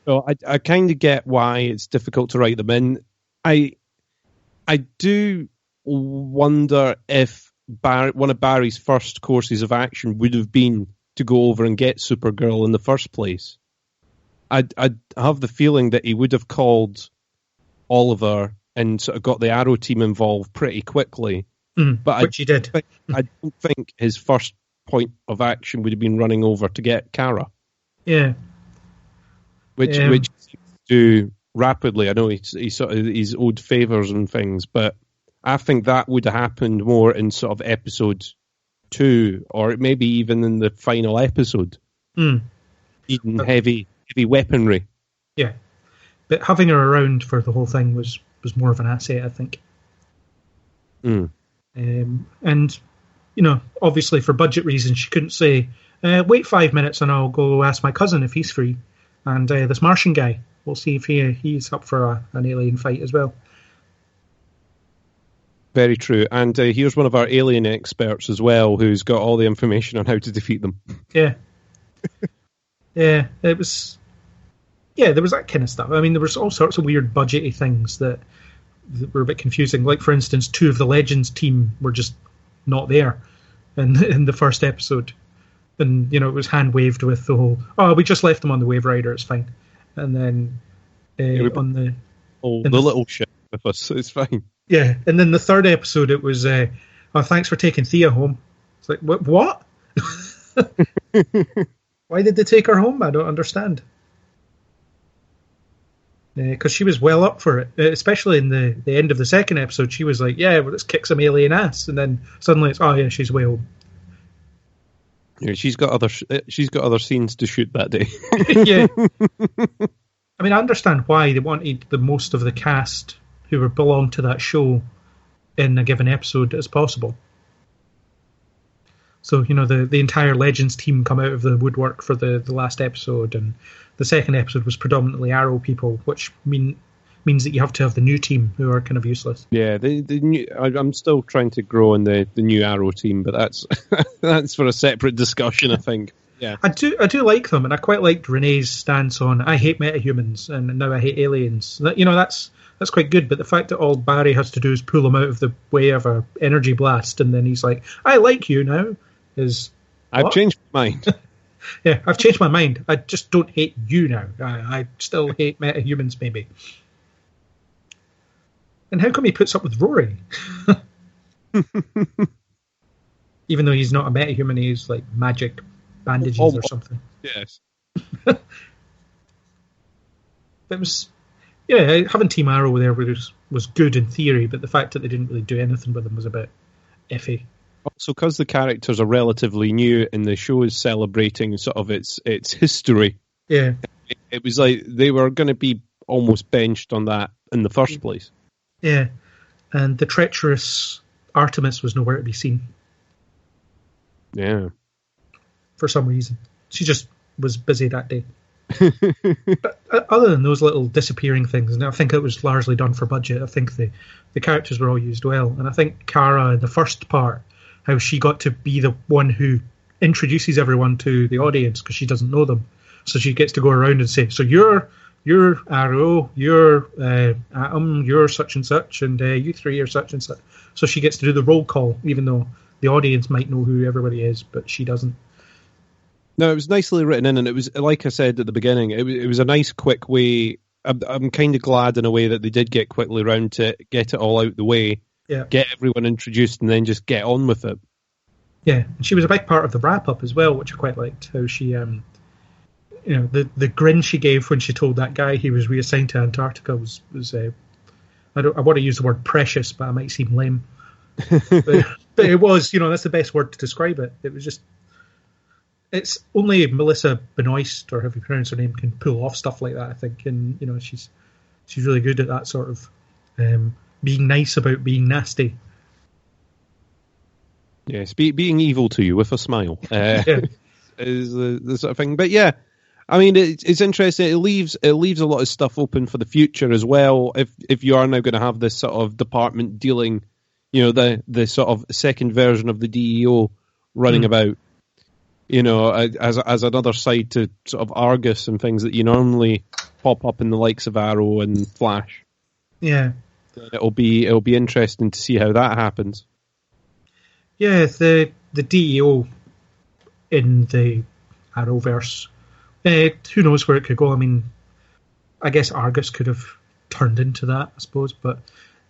So I kind of get why it's difficult to write them in. I do wonder if one of Barry's first courses of action would have been to go over and get Supergirl in the first place. I have the feeling that he would have called Oliver and sort of got the Arrow team involved pretty quickly. Which he did. I don't think his first point of action would have been running over to get Kara. Yeah. Which he seems to do rapidly. I know he's owed favours and things, but I think that would have happened more in sort of episode 2, or maybe even in the final episode. Needing heavy weaponry. Yeah. But having her around for the whole thing was more of an asset, I think. And, obviously for budget reasons, she couldn't say, wait 5 minutes and I'll go ask my cousin if he's free. And this Martian guy we'll see if he's up for an alien fight as well. Very true. And here's one of our alien experts as well, who's got all the information on how to defeat them. Yeah. Yeah, it was... Yeah, there was that kind of stuff. I mean, there was all sorts of weird budgety things that were a bit confusing. Like, for instance, 2 of the Legends team were just not there in the first episode. And, it was hand-waved with the whole, we just left them on the Wave Rider, it's fine. And then on the... Oh, the little ship with us, so it's fine. Yeah, and then the third episode, it was, thanks for taking Thea home. It's like, what? Why did they take her home? I don't understand. Because she was well up for it, especially in the end of the second episode. She was like, well, let's kick some alien ass. And then suddenly it's, she's way home. Yeah, she's got other scenes to shoot that day. Yeah. I mean, I understand why they wanted the most of the cast who belonged to that show in a given episode as possible. So, the entire Legends team come out of the woodwork for the last episode, and the second episode was predominantly Arrow people, which means that you have to have the new team who are kind of useless. Yeah, the new, I'm still trying to grow in the new Arrow team, but that's for a separate discussion, I think. Yeah, I do like them, and I quite liked Renee's stance on I hate metahumans and now I hate aliens. That's quite good, but the fact that all Barry has to do is pull him out of the way of an energy blast, and then he's like, I like you now, is... I've changed my mind. Yeah, I've changed my mind. I just don't hate you now. I still hate metahumans, maybe. And how come he puts up with Rory? Even though he's not a metahuman, he's like magic bandages or something. Yes. It was... Yeah, having Team Arrow there was good in theory, but the fact that they didn't really do anything with them was a bit iffy. Also, because the characters are relatively new and the show is celebrating sort of its history, yeah, it was like they were going to be almost benched on that in the first place. Yeah, and the treacherous Artemis was nowhere to be seen. Yeah. For some reason. She just was busy that day. But other than those little disappearing things, and I think it was largely done for budget, I think the characters were all used well. And I think Kara, in the first part, how she got to be the one who introduces everyone to the audience because she doesn't know them. So she gets to go around and say, so you're Arrow, you're Atom, you're such and such, and you three are such and such. So she gets to do the roll call, even though the audience might know who everybody is, but she doesn't. No, it was nicely written in, and it was, like I said at the beginning, it was a nice, quick way. I'm kind of glad in a way that they did get quickly round to get it all out the way, get everyone introduced, and then just get on with it. Yeah, and she was a big part of the wrap-up as well, which I quite liked, how she, the grin she gave when she told that guy he was reassigned to Antarctica was I want to use the word precious, but I might seem lame. but it was, that's the best word to describe it. It was just... It's only Melissa Benoist, or however you pronounce her name, can pull off stuff like that, I think. And, she's really good at that sort of being nice about being nasty. Yes, being evil to you with a smile is the sort of thing. But yeah, I mean, it's interesting. It leaves a lot of stuff open for the future as well. If you are now going to have this sort of department dealing, the sort of second version of the DEO running about. As another side to sort of Argus and things that you normally pop up in the likes of Arrow and Flash. Yeah. It'll be interesting to see how that happens. Yeah, the DEO in the Arrowverse, who knows where it could go. I mean, I guess Argus could have turned into that, I suppose, but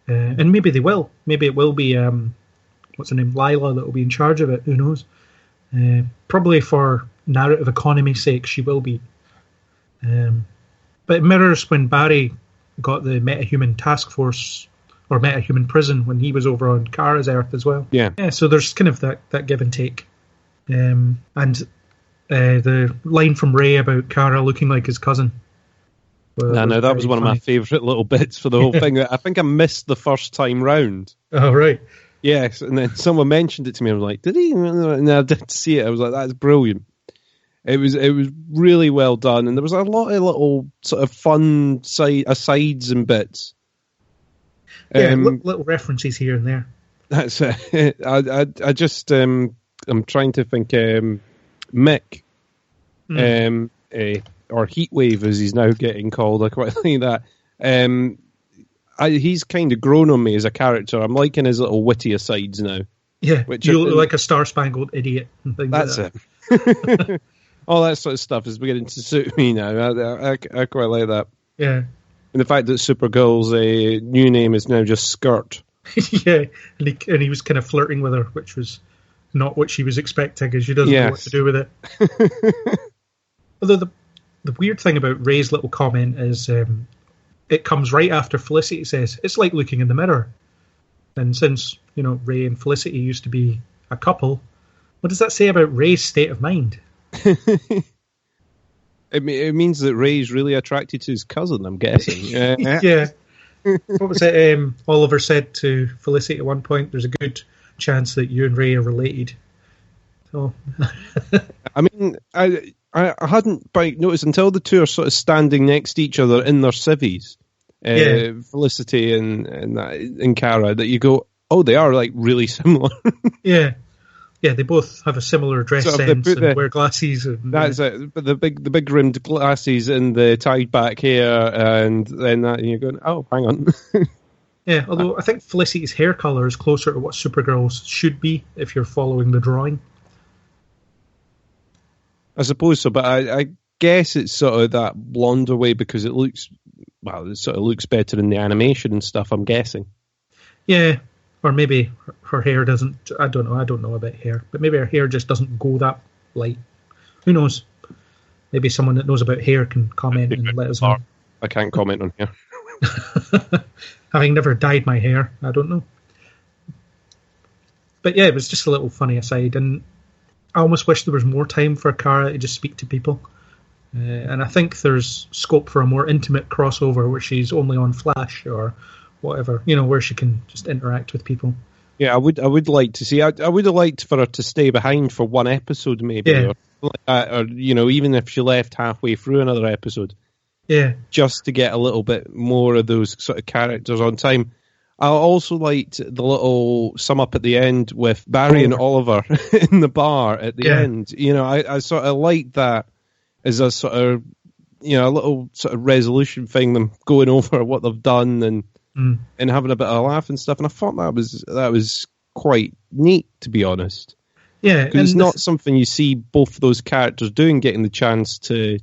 and maybe they will. Maybe it will be what's her name, Lila, that will be in charge of it. Who knows? Probably for narrative economy's sake, she will be. But it mirrors when Barry got the metahuman task force or metahuman prison when he was over on Kara's Earth as well. Yeah. So there's kind of that give and take. And the line from Ray about Kara looking like his cousin. No, that was one of my favourite little bits for the whole thing. I think I missed the first time round. Oh, right. Yes, and then someone mentioned it to me. I was like, did he? And I didn't see it. I was like, that's brilliant. It was really well done, and there was a lot of little sort of fun asides and bits. Yeah, little references here and there. That's it. I just I'm trying to think. Mick, or Heatwave as he's now getting called. I quite like that. He's kind of grown on me as a character. I'm liking his little witty asides now. Yeah, you look like a star-spangled idiot. And things that's like that. It. All that sort of stuff is beginning to suit me now. I quite like that. Yeah. And the fact that Supergirl's new name is now just Skirt. Yeah, and he was kind of flirting with her, which was not what she was expecting, because she doesn't know what to do with it. Although the weird thing about Ray's little comment is it comes right after Felicity says, it's like looking in the mirror. And since, Ray and Felicity used to be a couple, what does that say about Ray's state of mind? It means that Ray's really attracted to his cousin, I'm guessing. Yeah. What was it? Oliver said to Felicity at one point, there's a good chance that you and Ray are related. So, I mean, I hadn't noticed until the two are sort of standing next to each other in their civvies, Felicity and Kara, that you go, oh, they are like really similar. Yeah, they both have a similar dress sense and wear glasses. And, that's it. But the big rimmed glasses and the tied back hair, and then that, and you're going, oh, hang on. Yeah, although I think Felicity's hair colour is closer to what Supergirl's should be if you're following the drawing. I suppose so, but I guess it's sort of that blonder way because it sort of looks better in the animation and stuff, I'm guessing. Yeah, or maybe her hair doesn't, I don't know about hair, but maybe her hair just doesn't go that light. Who knows? Maybe someone that knows about hair can comment and let us know. I can't comment on hair. Having never dyed my hair, I don't know. But yeah, it was just a little funny aside, and I almost wish there was more time for Kara to just speak to people. And I think there's scope for a more intimate crossover where she's only on Flash or whatever, where she can just interact with people. Yeah, I would like to see. I would have liked for her to stay behind for one episode, maybe, or even if she left halfway through another episode. Yeah, just to get a little bit more of those sort of characters on time. I also liked the little sum up at the end with Barry and Oliver in the bar at the end. I sort of liked that as a sort of, a little sort of resolution thing, them going over what they've done and having a bit of a laugh and stuff. And I thought that was quite neat, to be honest. Yeah, because it's not something you see both of those characters doing, getting the chance to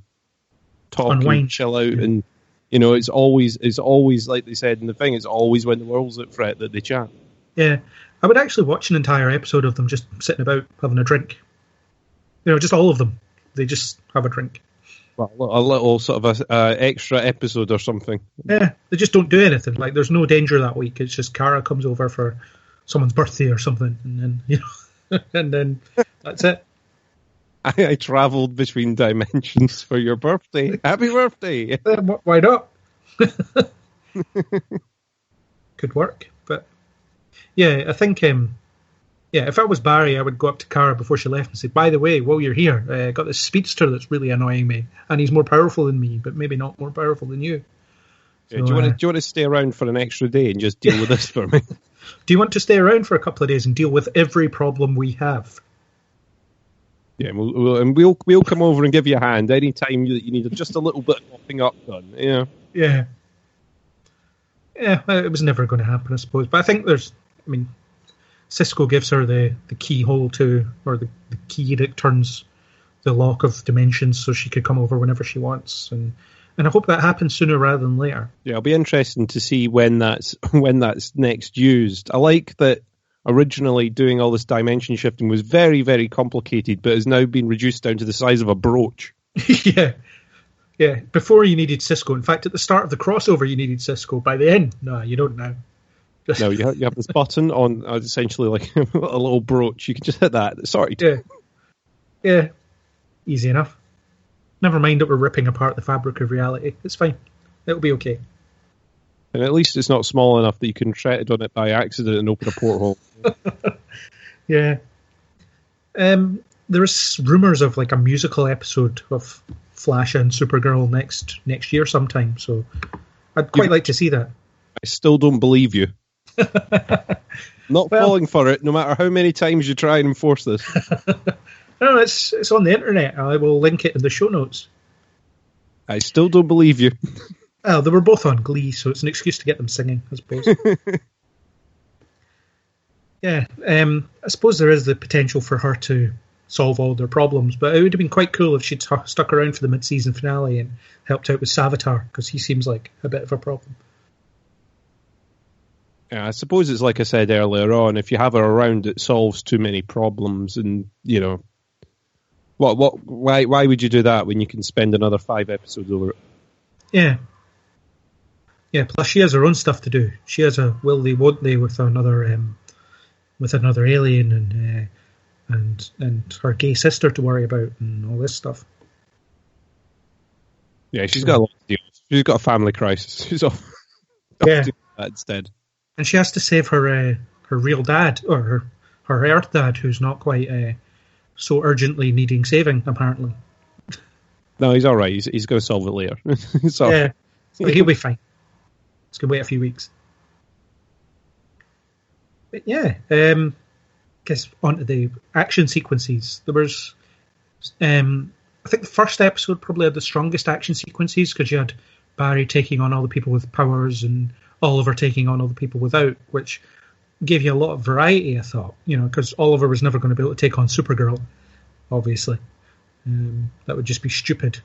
talk and chill out, and it's always like they said in the thing, it's always when the world's at threat that they chat. Yeah, I would actually watch an entire episode of them just sitting about having a drink. Just all of them. They just have a drink. Well, a little sort of a extra episode or something. Yeah, they just don't do anything. Like, there's no danger that week. It's just Kara comes over for someone's birthday or something, and then and then that's it. I travelled between dimensions for your birthday. Happy birthday! Why not? Could work, but yeah, I think if I was Barry, I would go up to Kara before she left and say, "By the way, while you're here, I got this speedster that's really annoying me, and he's more powerful than me, but maybe not more powerful than you." So, do you want to stay around for an extra day and just deal with this for me? Do you want to stay around for a couple of days and deal with every problem we have? Yeah, we'll come over and give you a hand any time you need just a little bit of mopping up done. Yeah. It was never going to happen, I suppose. But I think Cisco gives her the keyhole to, or the key that turns the lock of dimensions, so she could come over whenever she wants, and I hope that happens sooner rather than later. Yeah, it'll be interesting to see when that's next used. I like that. Originally, doing all this dimension shifting was very, very complicated, but has now been reduced down to the size of a brooch. Yeah. Before you needed Cisco. In fact, at the start of the crossover, you needed Cisco. By the end, no, you don't now. No, you have this button on, essentially like a little brooch. You can just hit that. Sorry. Yeah. Easy enough. Never mind that we're ripping apart the fabric of reality. It's fine. It'll be okay. And at least it's not small enough that you can tread on it by accident and open a porthole. Yeah. there is rumours of like a musical episode of Flash and Supergirl next year sometime. So I'd quite like to see that. I still don't believe you. Not falling for it, no matter how many times you try and enforce this. No, it's on the internet. I will link it in the show notes. I still don't believe you. Well, they were both on Glee, so it's an excuse to get them singing, I suppose. Yeah, I suppose there is the potential for her to solve all their problems, but it would have been quite cool if she'd stuck around for the mid-season finale and helped out with Savitar, because he seems like a bit of a problem. Yeah, I suppose it's like I said earlier on, if you have her around, it solves too many problems, and, you know, why would you do that when you can spend another 5 episodes over it? Yeah. Yeah, plus she has her own stuff to do. She has a will they, won't they with another alien and her gay sister to worry about and all this stuff. Yeah, she's got a lot to deal with. She's got a family crisis. She's off doing that instead. And she has to save her real dad, or her Earth dad, who's not quite so urgently needing saving, apparently. No, he's all right. He's going to solve it later. So he'll be fine. It's going to wait a few weeks. But yeah, guess onto the action sequences. There was, I think the first episode probably had the strongest action sequences, because you had Barry taking on all the people with powers and Oliver taking on all the people without, which gave you a lot of variety, I thought, because Oliver was never going to be able to take on Supergirl, obviously. That would just be stupid.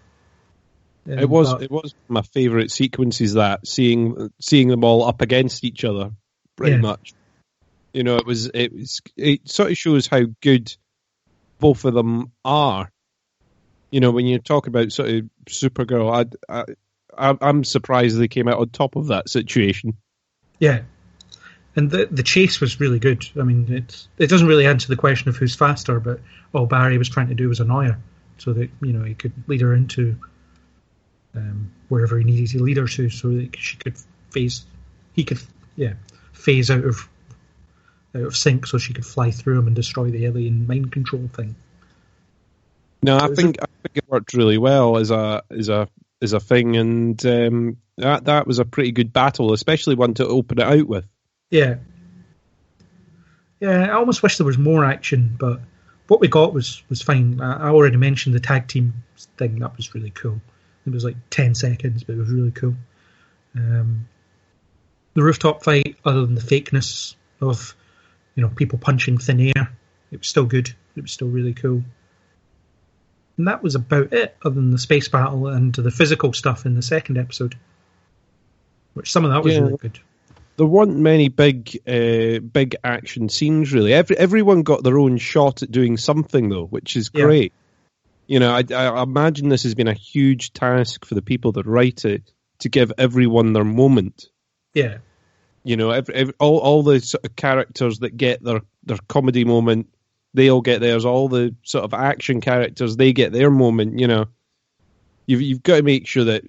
It was my favourite sequences, that seeing them all up against each other, pretty much. It sort of shows how good both of them are. When you talk about sort of Supergirl, I'm surprised they came out on top of that situation. Yeah, and the chase was really good. I mean, it doesn't really answer the question of who's faster, but all Barry was trying to do was annoy her, so that he could lead her into wherever he needed to lead her to, so that he could phase out of sync, so she could fly through him and destroy the alien mind control thing. No, I think it worked really well as a thing, and that was a pretty good battle, especially one to open it out with. Yeah, I almost wish there was more action, but what we got was fine. I already mentioned the tag team thing; that was really cool. It was like 10 seconds, but it was really cool. The rooftop fight, other than the fakeness of people punching thin air, it was still good. It was still really cool. And that was about it, other than the space battle and the physical stuff in the second episode. Which some of that was really good. There weren't many big action scenes, really. Everyone got their own shot at doing something, though, which is great. I imagine this has been a huge task for the people that write it, to give everyone their moment. Yeah. All the sort of characters that get their comedy moment, they all get theirs. All the sort of action characters, they get their moment. You've got to make sure that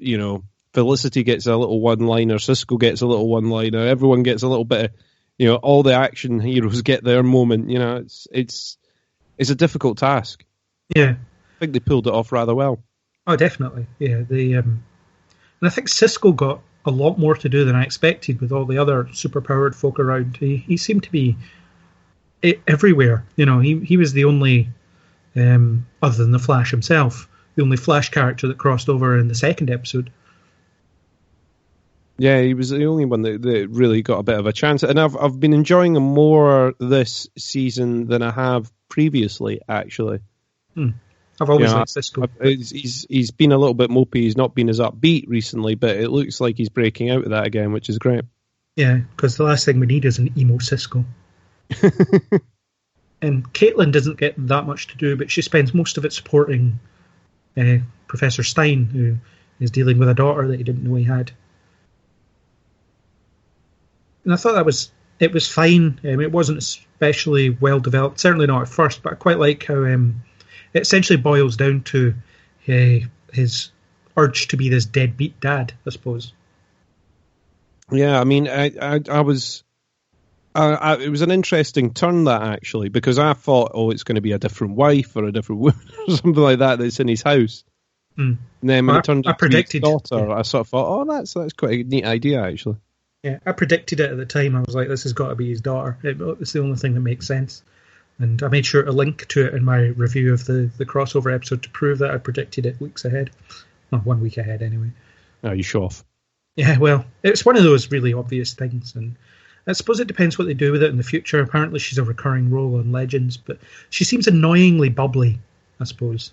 Felicity gets a little one-liner, Cisco gets a little one-liner, everyone gets a little bit of, all the action heroes get their moment. It's a difficult task. Yeah, I think they pulled it off rather well. Oh, definitely. Yeah, and I think Cisco got a lot more to do than I expected with all the other superpowered folk around. He seemed to be everywhere. He was the only, other than the Flash himself, the only Flash character that crossed over in the second episode. Yeah, he was the only one that really got a bit of a chance, and I've been enjoying him more this season than I have previously. Actually, I've always liked Cisco. He's been a little bit mopey. He's not been as upbeat recently, but it looks like he's breaking out of that again, which is great. Yeah, because the last thing we need is an emo Cisco. And Caitlin doesn't get that much to do, but she spends most of it supporting Professor Stein, who is dealing with a daughter that he didn't know he had. And I thought it was fine. It wasn't especially well developed, certainly not at first, but I quite like how it essentially boils down to his urge to be this deadbeat dad, I suppose. Yeah, I mean, I was It was an interesting turn, that, actually, because I thought, it's going to be a different wife or a different woman or something like that that's in his house. And then when it turned out to be his daughter, I sort of thought, that's quite a neat idea, actually. Yeah, I predicted it at the time. I was like, this has got to be his daughter. It's the only thing that makes sense. And I made sure to link to it in my review of the crossover episode to prove that I predicted it weeks ahead. Well, 1 week ahead, anyway. Oh, you show off. Yeah, well, it's one of those really obvious things, and I suppose it depends what they do with it in the future. Apparently she's a recurring role on Legends, but she seems annoyingly bubbly, I suppose.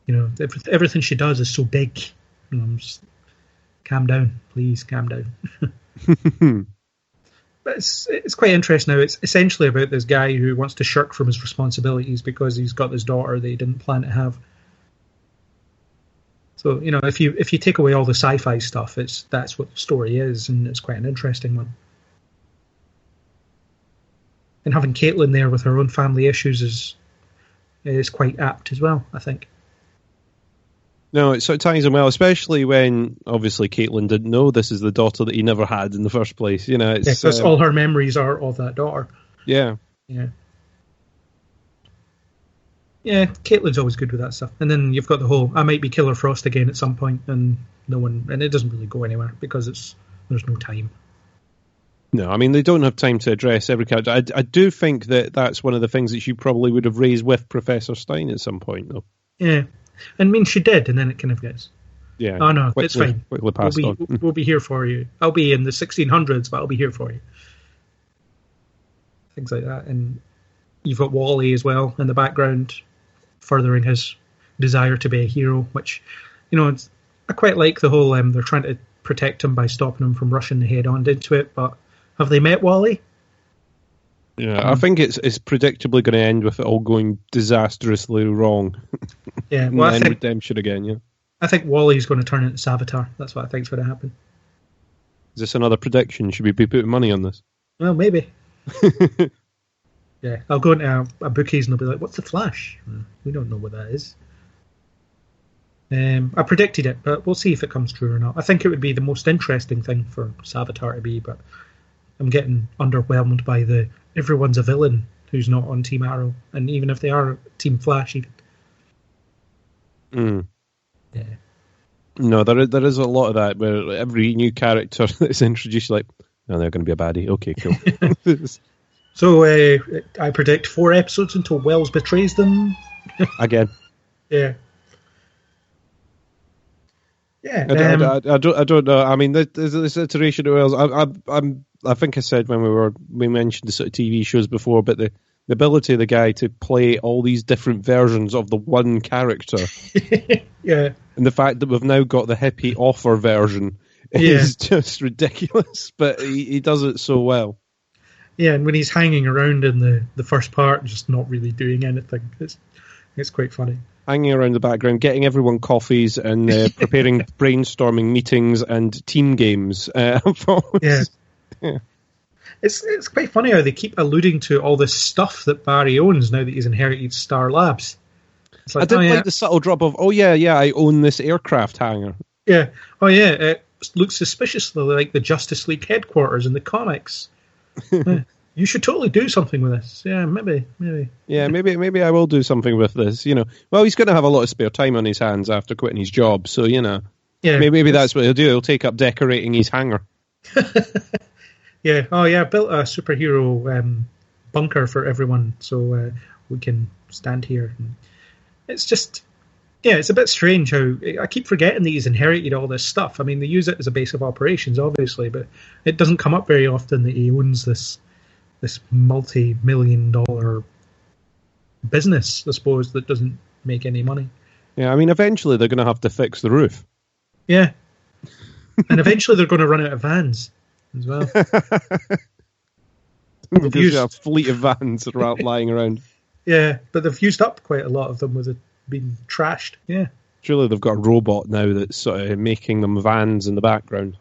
You know, everything she does is so big. You know, calm down, please, calm down. But it's quite interesting now. It's essentially about this guy who wants to shirk from his responsibilities because he's got this daughter that he didn't plan to have. So, you know, if you take away all the sci-fi stuff, that's what the story is, and it's quite an interesting one. And having Caitlin there with her own family issues is quite apt as well, I think. No, it sort of ties in well, especially when, obviously, Caitlin didn't know this is the daughter that he never had in the first place. You know, it's because all her memories are of that daughter. Yeah. Yeah. Yeah, Caitlin's always good with that stuff. And then you've got the whole, I might be Killer Frost again at some point, and it doesn't really go anywhere because there's no time. No, I mean, they don't have time to address every character. I do think that's one of the things that you probably would have raised with Professor Stein at some point, though. Yeah. I mean, she did, and then it kind of gets... Yeah. Oh, no, it's fine. Quickly passed on. We'll be here for you. I'll be in the 1600s, but I'll be here for you. Things like that. And you've got Wally as well in the background, furthering his desire to be a hero, which, you know, I quite like the whole, they're trying to protect him by stopping him from rushing head on into it, but have they met Wally? Yeah, I think it's predictably going to end with it all going disastrously wrong. Yeah, well, and then redemption again, yeah. I think Wally's going to turn into Savitar. That's what I think's going to happen. Is this another prediction? Should we be putting money on this? Well, maybe. Yeah, I'll go into a bookies and they'll be like, what's the Flash? We don't know what that is. I predicted it, but we'll see if it comes true or not. I think it would be the most interesting thing for Savitar to be, but I'm getting underwhelmed by everyone's a villain who's not on Team Arrow, and even if they are Team Flash, even. Yeah. No, there is a lot of that where every new character that's introduced, like, no, they're going to be a baddie. Okay, cool. So I predict 4 episodes until Wells betrays them. Again. Yeah. Yeah. I don't know. I mean, there's this iteration of Wells. I think I said when we mentioned the sort of TV shows before, but the ability of the guy to play all these different versions of the one character. Yeah. And the fact that we've now got the hippie offer version is just ridiculous, but he does it so well. Yeah, and when he's hanging around in the first part, just not really doing anything, it's quite funny. Hanging around the background, getting everyone coffees and preparing brainstorming meetings and team games. Yeah. It's quite funny how they keep alluding to all this stuff that Barry owns now that he's inherited Star Labs. It's like, I did like the subtle drop of, I own this aircraft hangar. Yeah. Oh, yeah. It looks suspiciously like the Justice League headquarters in the comics. You should totally do something with this. Yeah, maybe. Yeah, maybe I will do something with this. You know, well, he's going to have a lot of spare time on his hands after quitting his job, so you know, maybe that's what he'll do. He'll take up decorating his hangar. Yeah. Oh, yeah. I built a superhero bunker for everyone, so we can stand here. It's just, it's a bit strange how I keep forgetting that he's inherited all this stuff. I mean, they use it as a base of operations, obviously, but it doesn't come up very often that he owns this multi-million-dollar business, I suppose, that doesn't make any money. Yeah, I mean, eventually they're going to have to fix the roof. Yeah. And eventually they're going to run out of vans as well. They've used a fleet of vans lying around. Yeah, but they've used up quite a lot of them with it being trashed. Yeah. Surely they've got a robot now that's sort of making them vans in the background.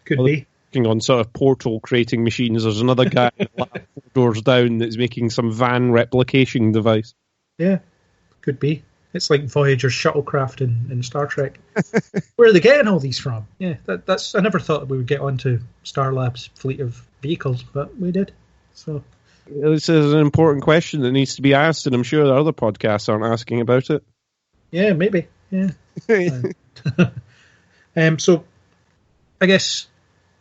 Could be. On sort of portal creating machines. There's another guy 4 doors down that's making some van replication device. Yeah, could be. It's like Voyager's shuttlecraft in Star Trek. Where are they getting all these from? Yeah, that's. I never thought we would get onto Star Labs' fleet of vehicles, but we did. So this is an important question that needs to be asked, and I'm sure the other podcasts aren't asking about it. Yeah, maybe. Yeah. So I guess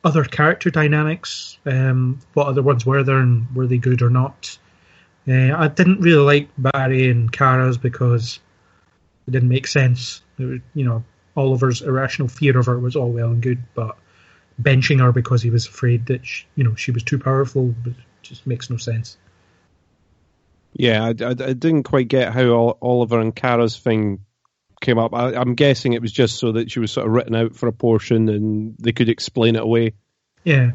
other character dynamics. What other ones were there, and were they good or not? I didn't really like Barry and Kara's because it didn't make sense. It was, Oliver's irrational fear of her was all well and good, but benching her because he was afraid that she was too powerful just makes no sense. Yeah, I didn't quite get how Oliver and Kara's thing came up. I'm guessing it was just so that she was sort of written out for a portion and they could explain it away. Yeah.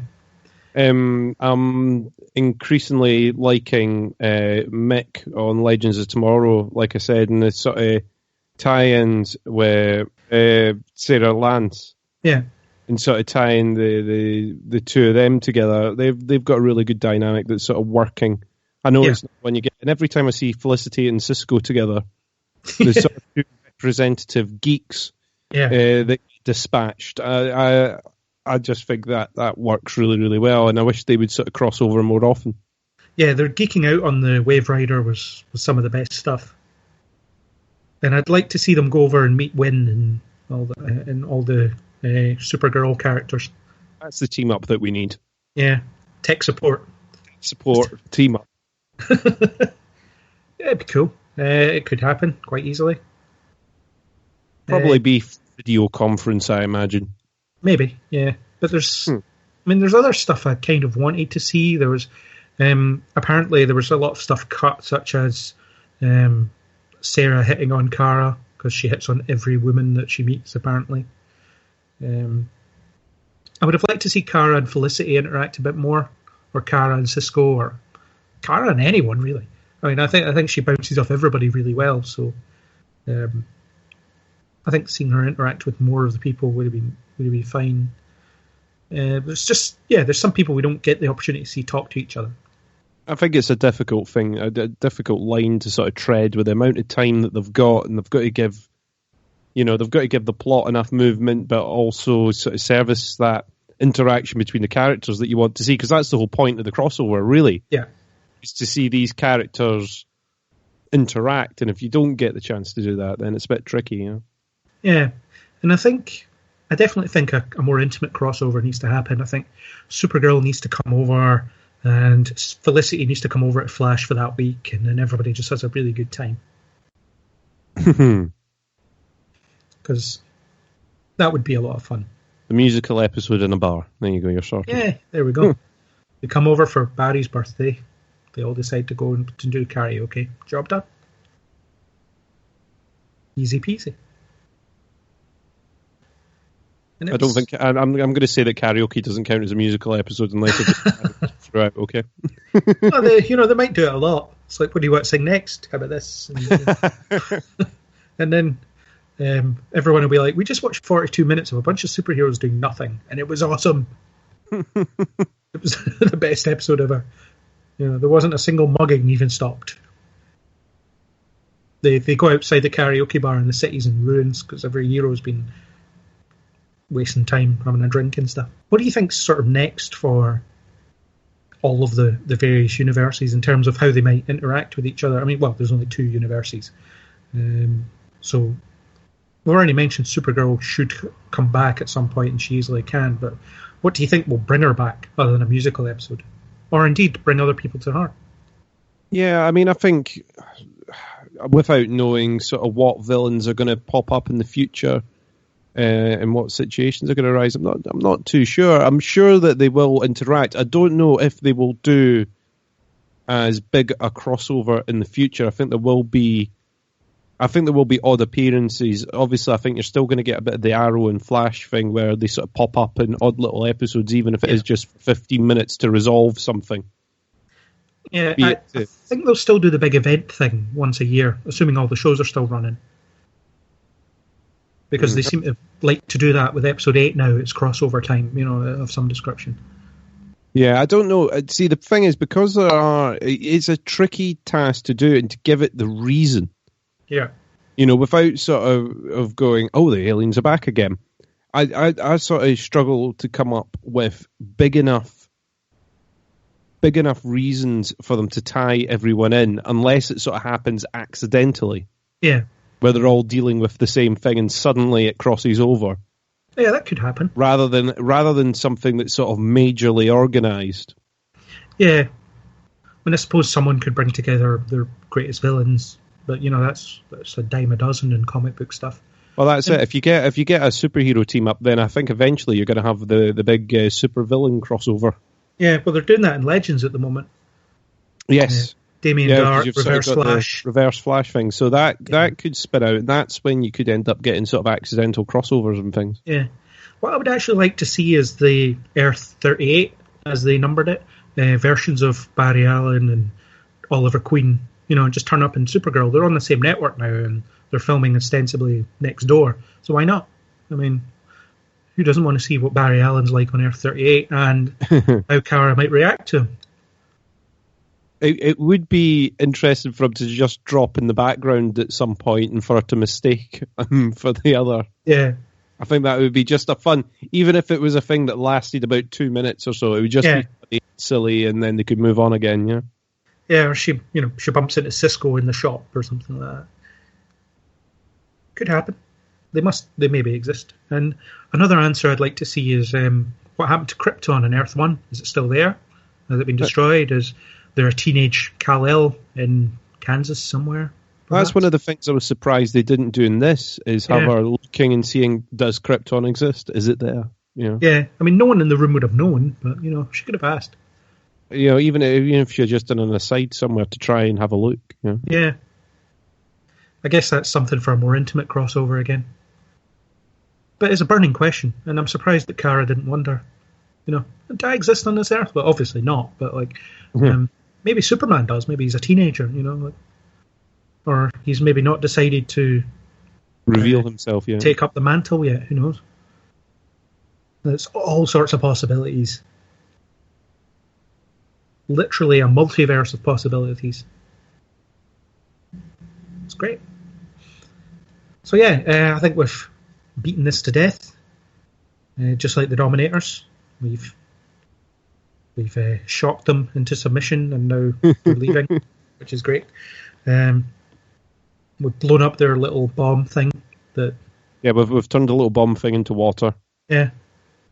I'm increasingly liking Mick on Legends of Tomorrow, like I said, and the sort of tie-ins with Sarah Lance. Yeah. And sort of tying the two of them together. They've got a really good dynamic that's sort of working. I know it's not when you get, and every time I see Felicity and Cisco together, the sort of two representative geeks that get dispatched. I just think that works really, really well, and I wish they would sort of cross over more often. Yeah, they're geeking out on the Wave Rider was some of the best stuff, and I'd like to see them go over and meet Wynn and all the Supergirl characters. That's the team up that we need. Yeah, tech support team up. Yeah, it'd be cool. It could happen quite easily. Probably be video conference, I imagine. Maybe, yeah. But there's other stuff I kind of wanted to see. There was, apparently there was a lot of stuff cut, such as Sarah hitting on Kara, because she hits on every woman that she meets, apparently. I would have liked to see Kara and Felicity interact a bit more, or Kara and Cisco, or Kara and anyone, really. I mean, I think she bounces off everybody really well, so I think seeing her interact with more of the people would have been fine. It's just, there's some people we don't get the opportunity to see talk to each other. I think it's a difficult thing, a difficult line to sort of tread with the amount of time that they've got, and they've got to give the plot enough movement, but also sort of service that interaction between the characters that you want to see, because that's the whole point of the crossover, really. Yeah. Is to see these characters interact, and if you don't get the chance to do that, then it's a bit tricky, Yeah, and I definitely think a more intimate crossover needs to happen. I think Supergirl needs to come over, and Felicity needs to come over at Flash for that week, and then everybody just has a really good time. Because that would be a lot of fun. The musical episode in a bar. There you go, you're sorted. Yeah, there we go. They come over for Barry's birthday. They all decide to go and to do karaoke. Job done. Easy peasy. I don't think I'm going to say that karaoke doesn't count as a musical episode unless it's throughout. Okay. Well, they might do it a lot. It's like, what do you want to sing next? How about this? And then everyone will be like, we just watched 42 minutes of a bunch of superheroes doing nothing, and it was awesome. It was the best episode ever. There wasn't a single mugging even stopped. They go outside the karaoke bar and the city's in ruins because every hero's been wasting time having a drink and stuff. What do you think's sort of next for all of the various universes in terms of how they might interact with each other? I mean, well, there's only 2 universes. So we've already mentioned Supergirl should come back at some point, and she easily can, but what do you think will bring her back other than a musical episode? Or indeed bring other people to her? Yeah, I mean, I think without knowing sort of what villains are going to pop up in the future and what situations are going to arise, I'm not too sure. I'm sure that they will interact. I don't know if they will do as big a crossover in the future. I think there will be odd appearances. Obviously, I think you're still going to get a bit of the Arrow and Flash thing where they sort of pop up in odd little episodes, even if it is just 15 minutes to resolve something. Yeah, I think they'll still do the big event thing once a year, assuming all the shows are still running. Because they seem to like to do that with episode 8 now. It's crossover time, of some description. Yeah, I don't know. See, the thing is, because it's a tricky task to do and to give it the reason. Yeah. Without sort of going, oh, the aliens are back again. I sort of struggle to come up with big enough big enough reasons for them to tie everyone in, unless it sort of happens accidentally. Yeah. Where they're all dealing with the same thing and suddenly it crosses over. Yeah, that could happen. Rather than something that's sort of majorly organised. Yeah. I suppose someone could bring together their greatest villains, but that's a dime a dozen in comic book stuff. Well, that's it. If you get a superhero team up, then I think eventually you're going to have the big super villain crossover. Yeah, well, they're doing that in Legends at the moment. Yes. Damien Dark, Reverse Flash. Reverse Flash thing. So that could spin out, and that's when you could end up getting sort of accidental crossovers and things. Yeah. What I would actually like to see is the Earth 38, as they numbered it, versions of Barry Allen and Oliver Queen, just turn up in Supergirl. They're on the same network now, and they're filming ostensibly next door. So why not? I mean, who doesn't want to see what Barry Allen's like on Earth 38 and how Kara might react to him? It would be interesting for him to just drop in the background at some point and for her to mistake him for the other. Yeah. I think that would be just a fun, even if it was a thing that lasted about 2 minutes or so, it would just be funny, silly, and then they could move on again, yeah? Yeah, or she bumps into Cisco in the shop or something like that. Could happen. They maybe exist. And another answer I'd like to see is what happened to Krypton in Earth 1? Is it still there? Has it been destroyed? Is there a teenage Kal-El in Kansas somewhere? Perhaps? That's one of the things I was surprised they didn't do in this, is have her looking and seeing, does Krypton exist? Is it there? Yeah, I mean, no one in the room would have known, but, she could have asked. Even if you're just in an aside somewhere to try and have a look. Yeah. I guess that's something for a more intimate crossover again. But it's a burning question, and I'm surprised that Kara didn't wonder. Do I exist on this Earth? Well, obviously not, but maybe Superman does. Maybe he's a teenager, or he's maybe not decided to reveal himself, take up the mantle yet. Who knows? There's all sorts of possibilities. Literally a multiverse of possibilities. It's great. So I think we've beaten this to death. Just like the Dominators, we've shocked them into submission, and now they're leaving, which is great. We've blown up their little bomb thing. We've turned a little bomb thing into water. Yeah.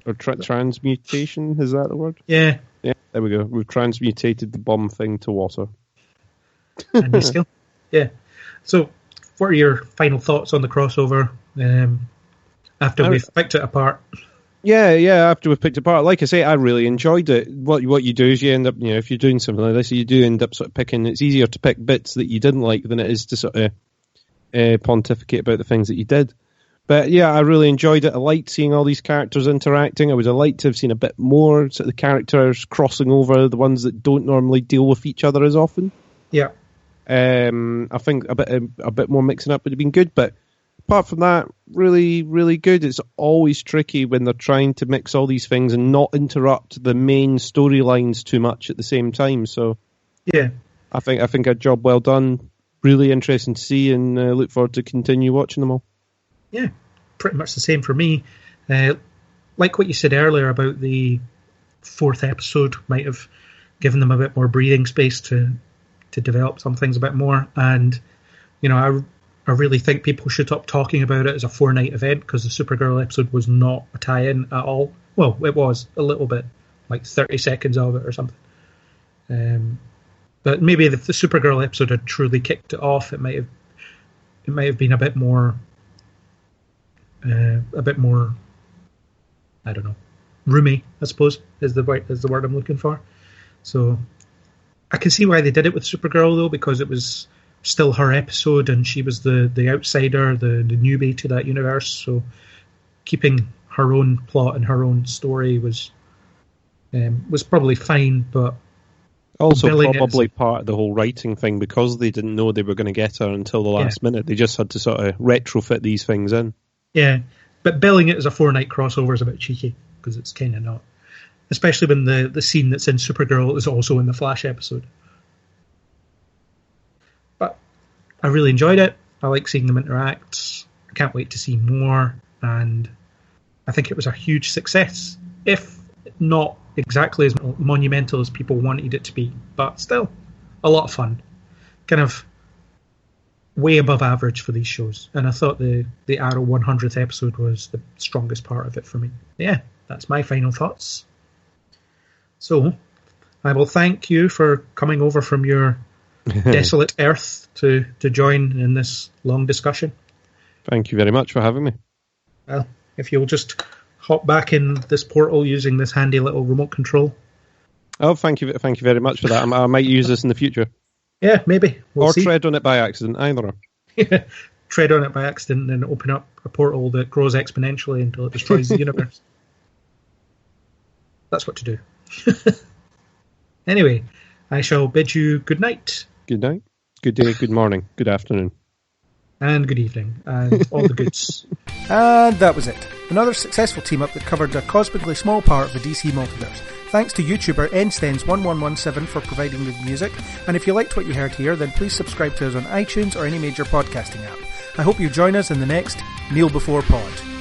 Or transmutation, is that the word? Yeah. Yeah, there we go. We've transmutated the bomb thing to water. And new skill. Yeah. So, what are your final thoughts on the crossover after we've picked it apart? Yeah, after we've picked it apart. Like I say, I really enjoyed it. What you do is you end up, if you're doing something like this, you do end up sort of picking, it's easier to pick bits that you didn't like than it is to sort of pontificate about the things that you did. But yeah, I really enjoyed it. I liked seeing all these characters interacting. I would have liked to have seen a bit more sort of the characters crossing over, the ones that don't normally deal with each other as often. Yeah. I think a bit more mixing up would have been good, but apart from that, really, really good. It's always tricky when they're trying to mix all these things and not interrupt the main storylines too much at the same time. So, yeah, I think a job well done. Really interesting to see, and look forward to continue watching them all. Yeah, pretty much the same for me. Like what you said earlier about the fourth episode might have given them a bit more breathing space to develop some things a bit more. And, I really think people should stop talking about it as a 4-night event, because the Supergirl episode was not a tie-in at all. Well, it was a little bit, like 30 seconds of it or something. But maybe if the Supergirl episode had truly kicked it off, it might have been a bit more, I don't know, roomy, I suppose, is the word I'm looking for. So I can see why they did it with Supergirl, though, because it was still her episode, and she was the outsider, the newbie to that universe. So keeping her own plot and her own story was probably fine, but also probably part of the whole writing thing, because they didn't know they were going to get her until the last minute. They just had to sort of retrofit these things in. Yeah, but billing it as a 4-night crossover is a bit cheeky, because it's kind of not. Especially when the scene that's in Supergirl is also in the Flash episode. But I really enjoyed it. I like seeing them interact. I can't wait to see more. And I think it was a huge success. If not exactly as monumental as people wanted it to be, but still a lot of fun. Kind of way above average for these shows. And I thought the Arrow 100th episode was the strongest part of it for me. Yeah, that's my final thoughts. So, I will thank you for coming over from your desolate Earth to join in this long discussion. Thank you very much for having me. Well, if you'll just hop back in this portal using this handy little remote control. Oh, thank you very much for that. I might use this in the future. Yeah, maybe. We'll see. Tread on it by accident, either. Tread on it by accident and open up a portal that grows exponentially until it destroys the universe. That's what to do. Anyway, I shall bid you good night. Good night. Good day, good morning, good afternoon. And good evening, and all the goods. And that was it. Another successful team-up that covered a cosmically small part of the DC multiverse. Thanks to YouTuber nstens1117 for providing the music, and if you liked what you heard here, then please subscribe to us on iTunes or any major podcasting app. I hope you join us in the next Kneel Before Pod.